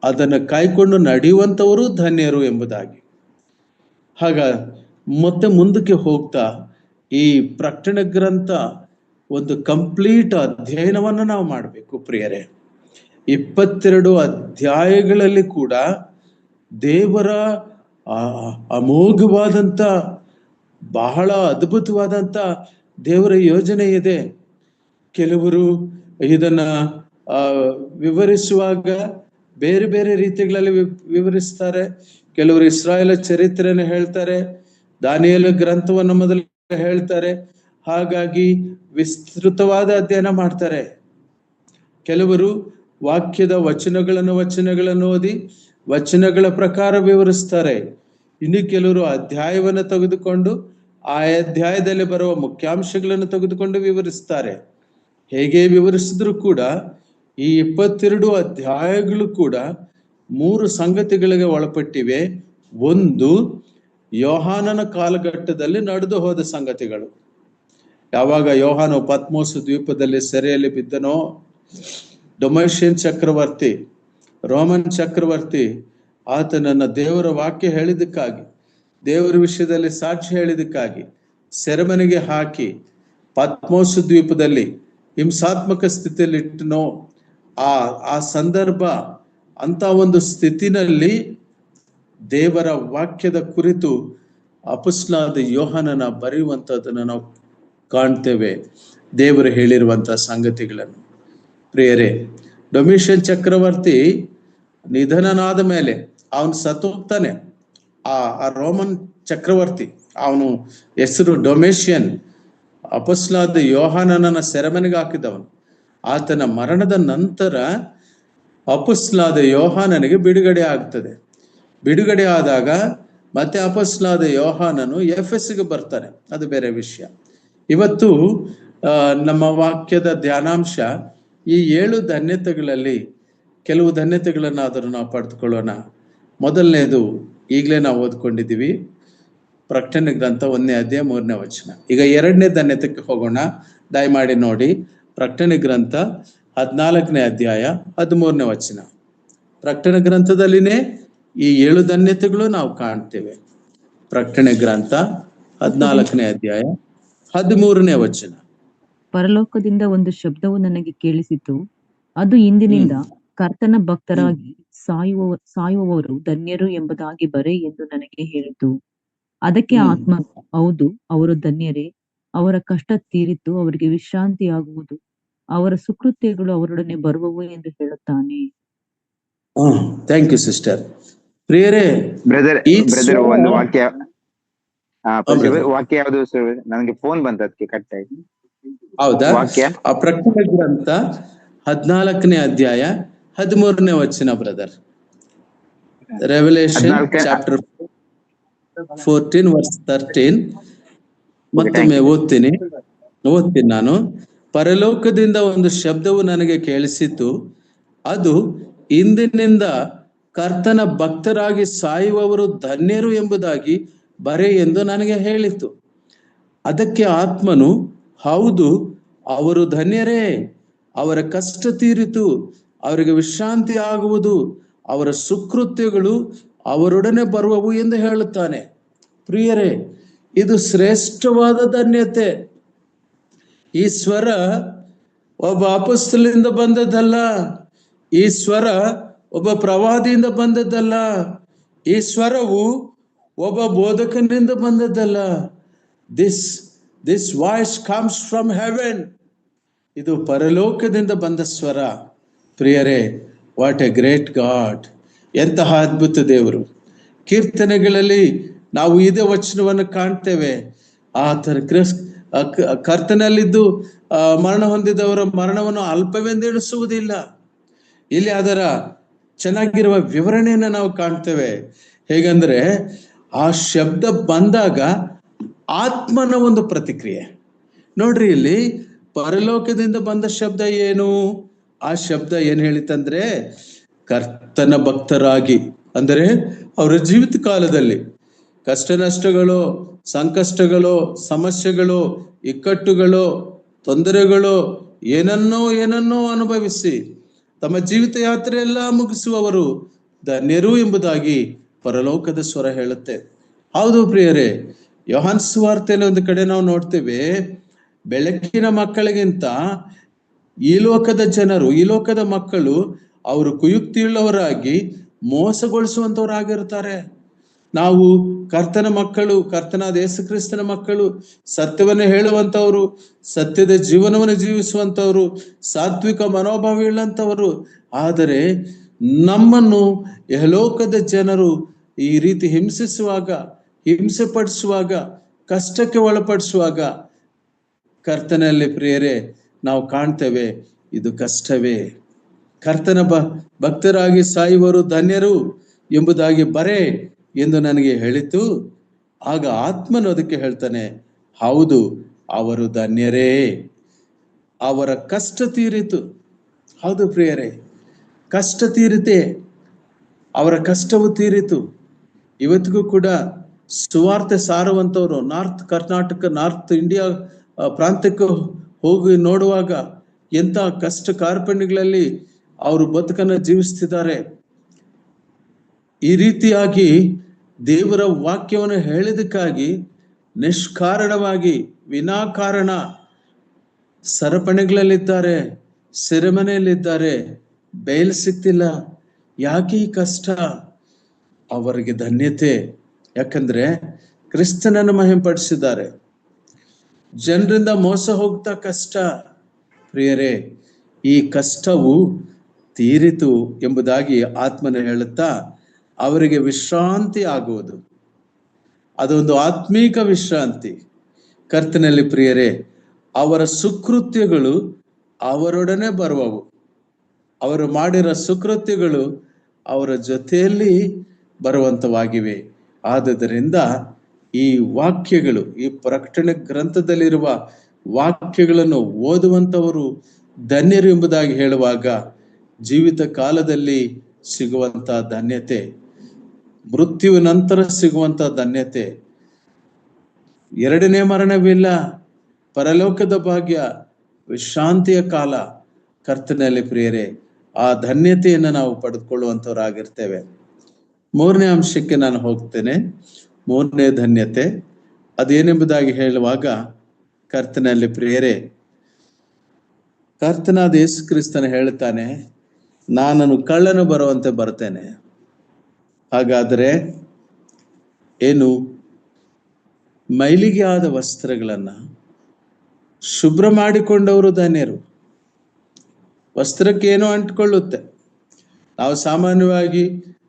ಅದನ್ನು ಕಾಯ್ಕೊಂಡು ನಡೆಯುವಂಥವರು ಧನ್ಯರು ಎಂಬುದಾಗಿ. ಹಾಗ ಮತ್ತೆ ಮುಂದಕ್ಕೆ ಹೋಗ್ತಾ ಈ ಪ್ರಕಟಣೆ ಗ್ರಂಥ ಒಂದು ಕಂಪ್ಲೀಟ್ ಅಧ್ಯಯನವನ್ನು ನಾವು ಮಾಡಬೇಕು ಪ್ರಿಯರೇ. 22 ಅಧ್ಯಾಯಗಳಲ್ಲಿ ಕೂಡ ದೇವರ ಅಮೋಘವಾದಂಥ, ಬಹಳ ಅದ್ಭುತವಾದಂಥ ದೇವರ ಯೋಜನೆ ಇದೆ. ಕೆಲವರು ಇದನ್ನ ವಿವರಿಸುವಾಗ ಬೇರೆ ಬೇರೆ ರೀತಿಗಳಲ್ಲಿ ವಿವರಿಸ್ತಾರೆ. ಕೆಲವರು ಇಸ್ರಾಯೇಲ ಚರಿತ್ರೆಯನ್ನು ಹೇಳ್ತಾರೆ, ದಾನಿಯೇಲ ಗ್ರಂಥವನ್ನು ಮೊದಲು ಹೇಳ್ತಾರೆ. ಹಾಗಾಗಿ ವಿಸ್ತೃತವಾದ ಅಧ್ಯಯನ ಮಾಡ್ತಾರೆ. ಕೆಲವರು ವಾಕ್ಯದ ವಚನಗಳನ್ನು ಓದಿ ವಚನಗಳ ಪ್ರಕಾರ ವಿವರಿಸ್ತಾರೆ. ಇನ್ನು ಕೆಲವರು ಅಧ್ಯಾಯವನ್ನು ತೆಗೆದುಕೊಂಡು ಆ ಅಧ್ಯಾಯದಲ್ಲಿ ಬರುವ ಮುಖ್ಯಾಂಶಗಳನ್ನು ತೆಗೆದುಕೊಂಡು ವಿವರಿಸ್ತಾರೆ. ಹೇಗೆ ವಿವರಿಸಿದ್ರು ಕೂಡ ಈ 22 ಅಧ್ಯಾಯಗಳು ಕೂಡ 3 ಸಂಗತಿಗಳಿಗೆ ಒಳಪಟ್ಟಿವೆ. ಒಂದು, ಯೋಹಾನನ ಕಾಲಘಟ್ಟದಲ್ಲಿ ನಡೆದು ಹೋದ ಸಂಗತಿಗಳು. ಯಾವಾಗ ಯೋಹಾನ ಪತ್ಮೋಸ್ ದ್ವೀಪದಲ್ಲಿ ಸೆರೆಯಲ್ಲಿ ಬಿದ್ದನೋ, ಡೊಮೇಷಿಯನ್ ಚಕ್ರವರ್ತಿ, ರೋಮನ್ ಚಕ್ರವರ್ತಿ ಆತನನ್ನ ದೇವರ ವಾಕ್ಯ ಹೇಳಿದಕ್ಕಾಗಿ, ದೇವರ ವಿಷಯದಲ್ಲಿ ಸಾಕ್ಷಿ ಹೇಳಿದಕ್ಕಾಗಿ ಸೆರೆಮನೆಗೆ ಹಾಕಿ ಪತ್ಮೋಸ್ ದ್ವೀಪದಲ್ಲಿ ಹಿಂಸಾತ್ಮಕ ಸ್ಥಿತಿಯಲ್ಲಿ ಇಟ್ಟನೋ, ಆ ಸಂದರ್ಭ, ಅಂತ ಒಂದು ಸ್ಥಿತಿನಲ್ಲಿ ದೇವರ ವಾಕ್ಯದ ಕುರಿತು ಅಪೊಸ್ತಲನಾದ ಯೋಹಾನನ ಬರೆಯುವಂಥದ್ದನ್ನು ನಾವು ಕಾಣ್ತೇವೆ, ದೇವರು ಹೇಳಿರುವಂತಹ ಸಂಗತಿಗಳನ್ನು. ಪ್ರಿಯರೇ, ಡೊಮೇಷಿಯನ್ ಚಕ್ರವರ್ತಿ ನಿಧನನಾದ ಮೇಲೆ ಅವನು ಸತ್ತೋಗ್ತಾನೆ. ಆ ರೋಮನ್ ಚಕ್ರವರ್ತಿ, ಅವನು ಹೆಸರು ಡೊಮೇಷಿಯನ್, ಅಪೊಸ್ತಲನಾದ ಯೋಹಾನನನ್ನ ಸೆರೆಮನೆಗೆ ಹಾಕಿದವನು. ಆತನ ಮರಣದ ನಂತರ ಅಪೊಸ್ತಲನಾದ ಯೋಹಾನನಿಗೆ ಬಿಡುಗಡೆ ಆಗ್ತದೆ. ಬಿಡುಗಡೆ ಆದಾಗ ಮತ್ತೆ ಅಪೊಸ್ತಲನಾದ ಯೋಹಾನನು ಎಫೆಸಿಗೆ ಬರ್ತಾನೆ, ಅದು ಬೇರೆ ವಿಷಯ. ಇವತ್ತು ನಮ್ಮ ವಾಕ್ಯದ ಧ್ಯಾನಾಂಶ ಈ 7 ಧನ್ಯತೆಗಳಲ್ಲಿ ಕೆಲವು ಧನ್ಯತೆಗಳನ್ನಾದರೂ ನಾವು ಪಡೆದುಕೊಳ್ಳೋಣ. ಮೊದಲನೇದು ಈಗಲೇ ನಾವು ಓದ್ಕೊಂಡಿದ್ದೀವಿ, ಪ್ರಕಟಣೆ ಗ್ರಂಥ 1ನೇ ಅಧ್ಯಾಯ 3ನೇ ವಚನ. ಈಗ 2ನೇ ಧನ್ಯತೆಗೆ ಹೋಗೋಣ, ದಯಮಾಡಿ ನೋಡಿ. ಪ್ರಕಟಣೆ ಗ್ರಂಥ 14ನೇ ಅಧ್ಯಾಯ 13ನೇ ವಚನ. ಪ್ರಕಟಣೆ ಗ್ರಂಥದಲ್ಲಿನೇ ಈ 7 ಧನ್ಯತೆಗಳು ನಾವು ಕಾಣ್ತೇವೆ. ಪ್ರಕಟಣೆ ಗ್ರಂಥ 14ನೇ ಅಧ್ಯಾಯ 13ನೇ ವಚನ. ಪರಲೋಕದಿಂದ ಒಂದು ಶಬ್ದವು ನನಗೆ ಕೇಳಿಸಿತು, ಅದು ಇಂದಿನಿಂದ ಕರ್ತನ ಭಕ್ತರಾಗಿ ಸಾಯುವವರು ಧನ್ಯರು ಎಂಬುದಾಗಿ ಬರೆ ಎಂದು ನನಗೆ ಹೇಳಿತು. ಅದಕ್ಕೆ ಆತ್ಮ, ಹೌದು, ಅವರು ಧನ್ಯರೇ, ಅವರ ಕಷ್ಟ ತೀರಿತು, ಅವರಿಗೆ ವಿಶ್ರಾಂತಿ ಆಗುವುದು, ಅವರ ಸುಕೃತ್ಯಗಳು ಅವರೊಡನೆ ಬರುವವು ಎಂದು ಹೇಳುತ್ತಾನೆ. Thank you sister. ಪ್ರಿಯರೇ, ಬ್ರದರ್ ಒಂದು ವಾಕ್ಯ ಯಾವುದು ನನಗೆ ಫೋನ್ ಬಂತ, ಅದಕ್ಕೆ ಕಟ್ ಆಯ್ತು. ಹೌದಾ? ಆ ಪ್ರಕಟಣೆ ಗ್ರಂಥ 14ನೇ ಅಧ್ಯಾಯ 13ನೇ ವಚನ ಬ್ರದರ್. Revolution chapter 14 verse 13. ಮತ್ತೊಮ್ಮೆ ಓದ್ತೀನಿ ನಾನು. ಪರಲೋಕದಿಂದ ಒಂದು ಶಬ್ದವು ನನಗೆ ಕೇಳಿಸಿತು, ಅದು ಇಂದಿನಿಂದ ಕರ್ತನ ಭಕ್ತರಾಗಿ ಸಾಯುವವರು ಧನ್ಯರು ಎಂಬುದಾಗಿ ಬರೆ ಎಂದು ನನಗೆ ಹೇಳಿತು. ಅದಕ್ಕೆ ಆತ್ಮನು, ಹೌದು, ಅವರು ಧನ್ಯರೇ, ಅವರ ಕಷ್ಟ ತೀರಿತು, ಅವರಿಗೆ ವಿಶ್ರಾಂತಿ ಆಗುವುದು, ಅವರ ಸುಕೃತ್ಯಗಳು ಅವರೊಡನೆ ಬರುವವು ಎಂದು ಹೇಳುತ್ತಾನೆ. ಪ್ರಿಯರೇ, ಇದು ಶ್ರೇಷ್ಠವಾದ ಧನ್ಯತೆ. ಈ ಸ್ವರ ಒಬ್ಬ ಅಪೊಸ್ತಲನಿಂದ ಬಂದದ್ದಲ್ಲ, ಈ ಸ್ವರ ಒಬ್ಬ ಪ್ರವಾದಿಯಿಂದ ಬಂದದ್ದಲ್ಲ, ಈ ಸ್ವರವು ಒಬ್ಬ ಬೋಧಕನಿಂದ ಬಂದದ್ದಲ್ಲ. This voice comes from heaven. ಇದು ಪರಲೋಕದಿಂದ ಬಂದ ಸ್ವರ. ಪ್ರಿಯರೇ, ವಾಟ್ ಎ ಗ್ರೇಟ್ ಗಾಡ್! ಎಂತಹ ಅದ್ಭುತ ದೇವರು! ಕೀರ್ತನೆಗಳಲ್ಲಿ ನಾವು ಇದೇ ವಚನವನ್ನು ಕಾಣ್ತೇವೆ. ಕರ್ತನಲ್ಲಿದ್ದು ಮರಣ ಹೊಂದಿದವರ ಮರಣವನ್ನು ಅಲ್ಪವೆಂದೆಣಿಸುವುದಿಲ್ಲ. ಇಲ್ಲಿ ಅದರ ಚೆನ್ನಾಗಿರುವ ವಿವರಣೆಯನ್ನ ನಾವು ಕಾಣ್ತೇವೆ. ಹೇಗಂದ್ರೆ ಆ ಶಬ್ದ ಬಂದಾಗ ಆತ್ಮನ ಒಂದು ಪ್ರತಿಕ್ರಿಯೆ ನೋಡ್ರಿ. ಇಲ್ಲಿ ಪರಲೋಕದಿಂದ ಬಂದ ಶಬ್ದ ಏನು? ಆ ಶಬ್ದ ಏನ್ ಹೇಳಿತಂದ್ರೆ ಕರ್ತನ ಭಕ್ತರಾಗಿ, ಅಂದರೆ ಅವರ ಜೀವಿತ ಕಾಲದಲ್ಲಿ ಕಷ್ಟ ನಷ್ಟಗಳು, ಸಂಕಷ್ಟಗಳು, ಸಮಸ್ಯೆಗಳು, ಇಕ್ಕಟ್ಟುಗಳು, ತೊಂದರೆಗಳು, ಏನನ್ನೋ ಅನುಭವಿಸಿ ತಮ್ಮ ಜೀವಿತ ಯಾತ್ರೆ ಎಲ್ಲ ಮುಗಿಸುವವರು ಧನ್ಯರು ಎಂಬುದಾಗಿ ಪರಲೋಕದ ಸ್ವರ ಹೇಳುತ್ತೆ. ಹೌದು ಪ್ರಿಯರೇ, ಯೋಹಾನ್ ಸುವಾರ್ತೆಯಲ್ಲಿ ಒಂದು ಕಡೆ ನಾವು ನೋಡ್ತೇವೆ, ಬೆಳಕಿನ ಮಕ್ಕಳಿಗಿಂತ ಈ ಲೋಕದ ಜನರು, ಈ ಲೋಕದ ಮಕ್ಕಳು ಅವರು ಕುಯುಕ್ತಿಯುಳ್ಳವರಾಗಿ ಮೋಸಗೊಳಿಸುವಂತವರಾಗಿರ್ತಾರೆ. ನಾವು ಕರ್ತನ ಮಕ್ಕಳು, ಕರ್ತನಾದ ಯೇಸು ಕ್ರಿಸ್ತನ ಮಕ್ಕಳು, ಸತ್ಯವನ್ನು ಹೇಳುವಂತವರು, ಸತ್ಯದ ಜೀವನವನ್ನು ಜೀವಿಸುವಂತವರು, ಸಾತ್ವಿಕ ಮನೋಭಾವ ಉಳ್ಳಂತವರು. ಆದರೆ ನಮ್ಮನ್ನು ಯಹಲೋಕದ ಜನರು ಈ ರೀತಿ ಹಿಂಸಿಸುವಾಗ, ಹಿಂಸೆ ಪಡಿಸುವಾಗ, ಕಷ್ಟಕ್ಕೆ ಒಳಪಡಿಸುವಾಗ ಕರ್ತನಲ್ಲಿ ಪ್ರಿಯರೇ ನಾವು ಕಾಣ್ತೇವೆ, ಇದು ಕಷ್ಟವೇ. ಕರ್ತನ ಭಕ್ತರಾಗಿ ಸಾಯುವರು ಧನ್ಯರು ಎಂಬುದಾಗಿ ಬರೇ ಎಂದು ನನಗೆ ಹೇಳಿತು. ಆಗ ಆತ್ಮನು ಅದಕ್ಕೆ ಹೇಳ್ತಾನೆ, ಹೌದು, ಅವರು ಧನ್ಯರೇ, ಅವರ ಕಷ್ಟ ತೀರಿತು. ಹೌದು ಪ್ರಿಯರೇ, ಕಷ್ಟ ತೀರಿತೆ, ಅವರ ಕಷ್ಟವು ತೀರಿತು. ಇವತ್ತಿಗೂ ಕೂಡ ಸುವಾರ್ತೆ ಸಾರುವಂತವರು ನಾರ್ತ್ ಕರ್ನಾಟಕ, ನಾರ್ತ್ ಇಂಡಿಯಾ ಪ್ರಾಂತ್ಯಕ್ಕೆ ಹೋಗಿ ನೋಡುವಾಗ ಎಂತ ಕಷ್ಟ ಕಾರ್ಪಣ್ಯಗಳಲ್ಲಿ ಅವರು ಬದುಕನ್ನು ಜೀವಿಸ್ತಿದ್ದಾರೆ. ಈ ರೀತಿಯಾಗಿ ದೇವರ ವಾಕ್ಯವನ್ನು ಹೇಳಿದಕ್ಕಾಗಿ ನಿಷ್ಕಾರಣವಾಗಿ ವಿನಾಕಾರಣ ಸರಪಣಿಗಳಲ್ಲಿದ್ದಾರೆ, ಸೆರೆಮನೆಯಲ್ಲಿದ್ದಾರೆ, ಬೇಲ್ ಸಿಗ್ತಿಲ್ಲ. ಯಾಕೆ ಈ ಕಷ್ಟ? ಅವರಿಗೆ ಧನ್ಯತೆ, ಯಾಕಂದ್ರೆ ಕ್ರಿಸ್ತನನ್ನು ಮಹಿಂಪಡಿಸಿದ್ದಾರೆ. ಜನರಿಂದ ಮೋಸ ಹೋಗ್ತಾ ಕಷ್ಟ. ಪ್ರಿಯರೇ, ಈ ಕಷ್ಟವು ತೀರಿತು ಎಂಬುದಾಗಿ ಆತ್ಮನ ಹೇಳುತ್ತಾ ಅವರಿಗೆ ವಿಶ್ರಾಂತಿ ಆಗುವುದು. ಅದೊಂದು ಆತ್ಮೀಕ ವಿಶ್ರಾಂತಿ. ಕರ್ತನಲ್ಲಿ ಪ್ರಿಯರೇ, ಅವರ ಸುಕೃತ್ಯಗಳು ಅವರೊಡನೆ ಬರುವವು. ಅವರು ಮಾಡಿರೋ ಸುಕೃತ್ಯಗಳು ಅವರ ಜೊತೆಯಲ್ಲಿ ಬರುವಂತವಾಗಿವೆ. ಆದುದರಿಂದ ಈ ವಾಕ್ಯಗಳು, ಈ ಪ್ರಕಟಣೆ ಗ್ರಂಥದಲ್ಲಿರುವ ವಾಕ್ಯಗಳನ್ನು ಓದುವಂತವರು ಧನ್ಯರು ಎಂಬುದಾಗಿ ಹೇಳುವಾಗ ಜೀವಿತ ಕಾಲದಲ್ಲಿ ಸಿಗುವಂತ ಧನ್ಯತೆ, ಮೃತ್ಯುವ ನಂತರ ಸಿಗುವಂತ ಧನ್ಯತೆ, ಎರಡನೇ ಮರಣವಿಲ್ಲ, ಪರಲೋಕದ ಭಾಗ್ಯ, ವಿಶ್ರಾಂತಿಯ ಕಾಲ. ಕರ್ತನಲ್ಲಿ ಪ್ರಿಯರೇ, ಆ ಧನ್ಯತೆಯನ್ನು ನಾವು ಪಡೆದುಕೊಳ್ಳುವಂತವರಾಗಿರ್ತೇವೆ. ಮೂರನೇ ಅಂಶಕ್ಕೆ ನಾನು ಹೋಗ್ತೇನೆ. ಮೂರನೇ ಧನ್ಯತೆ ಅದೇನೆಂಬುದಾಗಿ ಹೇಳುವಾಗ, ಕರ್ತನಲ್ಲಿ ಪ್ರಿಯರೇ, ಕರ್ತನಾದ ಯೇಸು ಕ್ರಿಸ್ತನ ಹೇಳ್ತಾನೆ, ನಾನನ್ನು ಕಳ್ಳನು ಬರುವಂತೆ ಬರ್ತೇನೆ. ಹಾಗಾದ್ರೆ ಏನು? ಮೈಲಿಗೆ ಆದ ವಸ್ತ್ರಗಳನ್ನ ಶುಭ್ರ ಮಾಡಿಕೊಂಡವರು ಧನ್ಯರು. ವಸ್ತ್ರಕ್ಕೆ ಏನೋ ಅಂಟ್ಕೊಳ್ಳುತ್ತೆ. ನಾವು ಸಾಮಾನ್ಯವಾಗಿ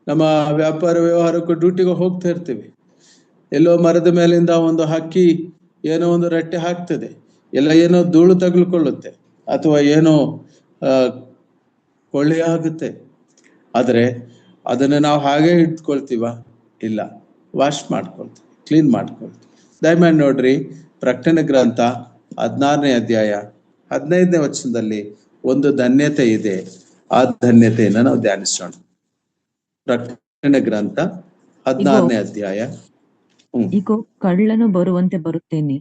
ನಮ್ಮ ವ್ಯಾಪಾರ ವ್ಯವಹಾರಕ್ಕೂ ಡ್ಯೂಟಿಗೆ ಹೋಗ್ತಾ ಇರ್ತೀವಿ. ಎಲ್ಲೋ ಮರದ ಮೇಲಿಂದ ಒಂದು ಹಕ್ಕಿ ಏನೋ ಒಂದು ರಟ್ಟೆ ಹಾಕ್ತದೆ, ಎಲ್ಲ ಏನೋ ಧೂಳು ತಗಲ್ಕೊಳ್ಳುತ್ತೆ, ಅಥವಾ ಏನೋ ಕೊಳ್ಳೆ ಆಗುತ್ತೆ. ಆದರೆ ಅದನ್ನು ನಾವು ಹಾಗೆ ಇಟ್ಕೊಳ್ತೀವ? ಇಲ್ಲ, ವಾಶ್ ಮಾಡ್ಕೊಳ್ತೀವಿ, ಕ್ಲೀನ್ ಮಾಡ್ಕೊಳ್ತೀವಿ. ದಯಮಾಡಿ ನೋಡ್ರಿ, ಪ್ರಕಟಣೆ ಗ್ರಂಥ 16ನೇ ಅಧ್ಯಾಯ 15ನೇ ವಚನದಲ್ಲಿ ಒಂದು ಧನ್ಯತೆ ಇದೆ. ಆ ಧನ್ಯತೆಯನ್ನು ನಾವು ಧ್ಯಾನಿಸೋಣ. ಪ್ರಕಟಣೆ ಗ್ರಂಥ 16ನೇ ಅಧ್ಯಾಯ. ಈಗ ಕಳ್ಳನು ಬರುವಂತೆ ಬರುತ್ತೇನೆ,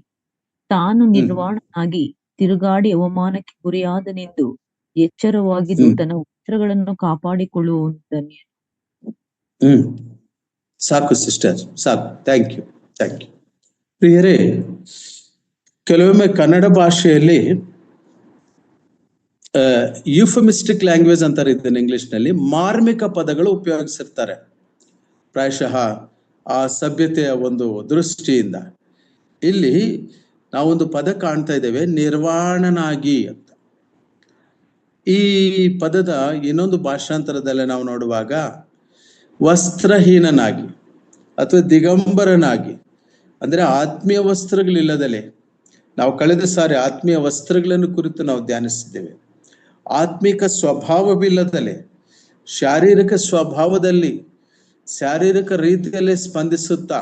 ತಾನು ನಿರ್ವಾಣನಾಗಿ ತಿರುಗಾಡಿ ಅವಮಾನಕ್ಕೆ ಗುರಿಯಾದನೆಂದು ಎಚ್ಚರವಾಗಿದ್ದು ತನ್ನ ವಸ್ತ್ರಗಳನ್ನು ಕಾಪಾಡಿಕೊಳ್ಳುವವನು ಧನ್ಯನು. ಸಾಕು ಸಿಸ್ಟರ್, ಸಾಕು. Thank you. ಪ್ರಿಯರೇ, ಕೆಲವೊಮ್ಮೆ ಕನ್ನಡ ಭಾಷೆಯಲ್ಲಿ ಯೂಫಮಿಸ್ಟಿಕ್ ಲ್ಯಾಂಗ್ವೇಜ್ ಅಂತಾರೆ ಇದನ್ನ ಇಂಗ್ಲಿಷ್ನಲ್ಲಿ, ಮಾರ್ಮಿಕ ಪದಗಳು ಉಪಯೋಗಿಸಿರ್ತಾರೆ. ಪ್ರಾಯಶಃ ಆ ಸಭ್ಯತೆಯ ಒಂದು ದೃಷ್ಟಿಯಿಂದ ಇಲ್ಲಿ ನಾವೊಂದು ಪದ ಕಾಣ್ತಾ ಇದ್ದೇವೆ, ನಿರ್ವಾಣನಾಗಿ ಅಂತ. ಈ ಪದದ ಇನ್ನೊಂದು ಭಾಷಾಂತರದಲ್ಲಿ ನಾವು ನೋಡುವಾಗ ವಸ್ತ್ರಹೀನನಾಗಿ ಅಥವಾ ದಿಗಂಬರನಾಗಿ, ಅಂದ್ರೆ ಆತ್ಮೀಯ ವಸ್ತ್ರಗಳಿಲ್ಲದಲೆ ನಾವು ಕಳೆದ ಸಾರಿ ಆತ್ಮೀಯ ವಸ್ತ್ರಗಳನ್ನು ಕುರಿತು ನಾವು ಧ್ಯಾನಿಸಿದ್ದೇವೆ. ಆತ್ಮಿಕ ಸ್ವಭಾವವಿಲ್ಲದಲೆ ಶಾರೀರಿಕ ಸ್ವಭಾವದಲ್ಲಿ ಶಾರೀರಿಕ ರೀತಿಯಲ್ಲಿ ಸ್ಪಂದಿಸುತ್ತಾ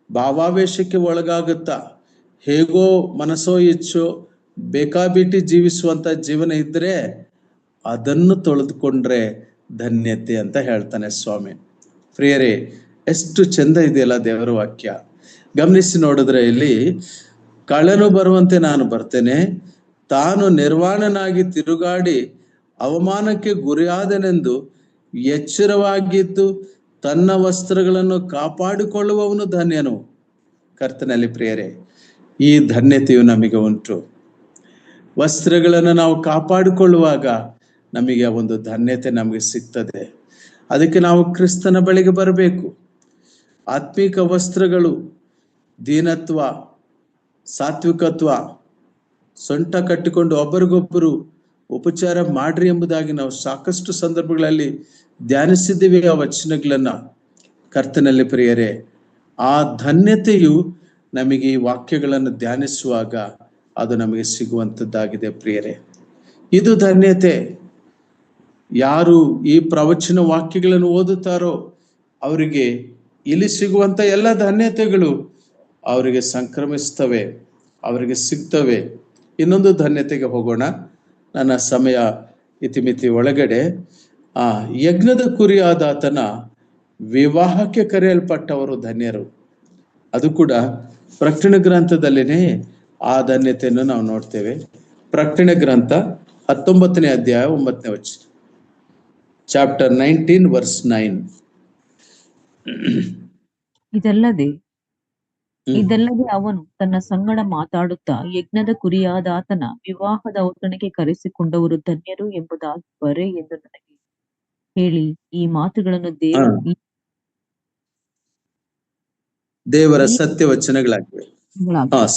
ಭಾವಾವೇಶಕ್ಕೆ ಒಳಗಾಗುತ್ತಾ ಹೇಗೋ ಮನಸ್ಸೋ ಇಚ್ಛೋ ಬೇಕಾಬಿಟ್ಟಿ ಜೀವಿಸುವಂತ ಜೀವನ ಇದ್ರೆ ಅದನ್ನು ತೊಳೆದುಕೊಂಡ್ರೆ ಧನ್ಯತೆ ಅಂತ ಹೇಳ್ತಾನೆ ಸ್ವಾಮಿ. ಪ್ರಿಯರೇ, ಎಷ್ಟು ಚಂದ ಇದೆಯಲ್ಲ ದೇವರ ವಾಕ್ಯ. ಗಮನಿಸಿ ನೋಡಿದ್ರೆ ಇಲ್ಲಿ ಕಳ್ಳನು ಬರುವಂತೆ ನಾನು ಬರ್ತೇನೆ, ತಾನು ನಿರ್ವಾಣನಾಗಿ ತಿರುಗಾಡಿ ಅವಮಾನಕ್ಕೆ ಗುರಿಯಾದನೆಂದು ಎಚ್ಚರವಾಗಿದ್ದು ತನ್ನ ವಸ್ತ್ರಗಳನ್ನು ಕಾಪಾಡಿಕೊಳ್ಳುವವನು ಧನ್ಯನು. ಕರ್ತನಲ್ಲಿ ಪ್ರಿಯರೇ, ಈ ಧನ್ಯತೆಯು ನಮಗೆ ಉಂಟು. ವಸ್ತ್ರಗಳನ್ನು ನಾವು ಕಾಪಾಡಿಕೊಳ್ಳುವಾಗ ನಮಗೆ ಒಂದು ಧನ್ಯತೆ ನಮಗೆ ಸಿಗ್ತದೆ. ಅದಕ್ಕೆ ನಾವು ಕ್ರಿಸ್ತನ ಬಳಿಗೆ ಬರಬೇಕು. ಆತ್ಮಿಕ ವಸ್ತ್ರಗಳು ದೀನತ್ವ, ಸಾತ್ವಿಕತ್ವ, ಸೊಂಟ ಕಟ್ಟಿಕೊಂಡು ಒಬ್ಬರಿಗೊಬ್ಬರು ಉಪಚಾರ ಮಾಡ್ರಿ ಎಂಬುದಾಗಿ ನಾವು ಸಾಕಷ್ಟು ಸಂದರ್ಭಗಳಲ್ಲಿ ಧ್ಯಾನಿಸಿದ್ದೀವಿ ಆ ವಚನಗಳನ್ನ. ಕರ್ತನಲ್ಲಿ ಪ್ರಿಯರೇ, ಆ ಧನ್ಯತೆಯು ನಮಗೆ ಈ ವಾಕ್ಯಗಳನ್ನು ಧ್ಯಾನಿಸುವಾಗ ಅದು ನಮಗೆ ಸಿಗುವಂಥದ್ದಾಗಿದೆ. ಪ್ರಿಯರೇ, ಇದು ಧನ್ಯತೆ. ಯಾರು ಈ ಪ್ರವಚನ ವಾಕ್ಯಗಳನ್ನು ಓದುತ್ತಾರೋ ಅವರಿಗೆ ಇಲ್ಲಿ ಸಿಗುವಂತ ಎಲ್ಲ ಧನ್ಯತೆಗಳು ಅವರಿಗೆ ಸಂಕ್ರಮಿಸ್ತವೆ, ಅವರಿಗೆ ಸಿಗ್ತವೆ. ಇನ್ನೊಂದು ಧನ್ಯತೆಗೆ ಹೋಗೋಣ. ನನ್ನ ಸಮಯ ಇತಿಮಿತಿ ಒಳಗಡೆ ಯಜ್ಞದ ಕುರಿಯಾದಾತನ ವಿವಾಹಕ್ಕೆ ಕರೆಯಲ್ಪಟ್ಟವರು ಧನ್ಯರು. ಅದು ಕೂಡ ಪ್ರಕಟಣೆ ಗ್ರಂಥದಲ್ಲಿನೇ ಆ ಧನ್ಯತೆಯನ್ನು ನಾವು ನೋಡ್ತೇವೆ. ಪ್ರಕಟಣೆ ಗ್ರಂಥ 19ನೇ ಅಧ್ಯಾಯ 9ನೇ ವಚನ, ಚಾಪ್ಟರ್ 19 ವರ್ಸ್ 9. ಇದಲ್ಲದೆ ಅವನು ತನ್ನ ಸಂಗಡ ಮಾತಾಡುತ್ತಾ ಯಜ್ಞದ ಕುರಿಯಾದಾತನ ವಿವಾಹದ ಔತಣಕ್ಕೆ ಕರೆಸಿಕೊಂಡವರು ಧನ್ಯರು ಎಂಬುದಾಗಿ ಬರೆ ಎಂದು ನನಗೆ ಹೇಳಿ ಈ ಮಾತುಗಳನ್ನು ದೇವರ ಸತ್ಯ ವಚನಗಳಾಗಿವೆ.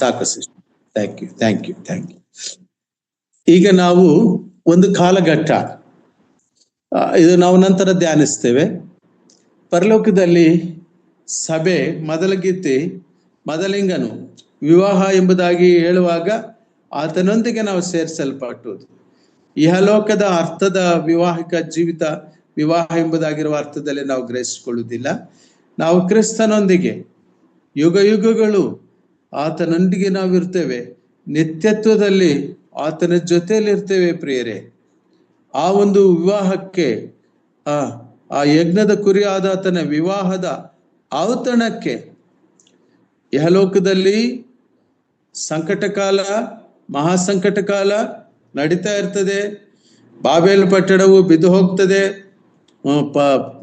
ಸಾಕು ಸಿಸ್ಟರ್, ಥ್ಯಾಂಕ್ ಯು. ಈಗ ನಾವು ಒಂದು ಕಾಲಘಟ್ಟ, ಇದು ನಾವು ನಂತರ ಧ್ಯಾನಿಸ್ತೇವೆ. ಪರಲೋಕದಲ್ಲಿ ಸಭೆ ಮೊದಲಿಂಗನು ವಿವಾಹ ಎಂಬುದಾಗಿ ಹೇಳುವಾಗ ಆತನೊಂದಿಗೆ ನಾವು ಸೇರಿಸಲ್ಪಟ್ಟುದು. ಇಹಲೋಕದ ಅರ್ಥದ ವಿವಾಹಿಕ ಜೀವಿತ, ವಿವಾಹ ಎಂಬುದಾಗಿರುವ ಅರ್ಥದಲ್ಲಿ ನಾವು ಗ್ರಹಿಸಿಕೊಳ್ಳುವುದಿಲ್ಲ. ನಾವು ಕ್ರಿಸ್ತನೊಂದಿಗೆ ಯುಗ ಯುಗಗಳು ಆತನೊಂದಿಗೆ ನಾವು ಇರ್ತೇವೆ, ನಿತ್ಯತ್ವದಲ್ಲಿ ಆತನ ಜೊತೆಯಲ್ಲಿ ಇರ್ತೇವೆ. ಪ್ರಿಯರೇ, ಆ ಒಂದು ವಿವಾಹಕ್ಕೆ, ಆ ಯಜ್ಞದ ಕುರಿಯಾದಾತನ ವಿವಾಹದ ಔತಣಕ್ಕೆ, ಇಹಲೋಕದಲ್ಲಿ ಸಂಕಟ ಕಾಲ, ಮಹಾಸಂಕಟ ಕಾಲ ನಡೀತಾ ಇರ್ತದೆ. ಬಾಬೇಲ್ ಪಟ್ಟಣವು ಬಿದ್ದು ಹೋಗ್ತದೆ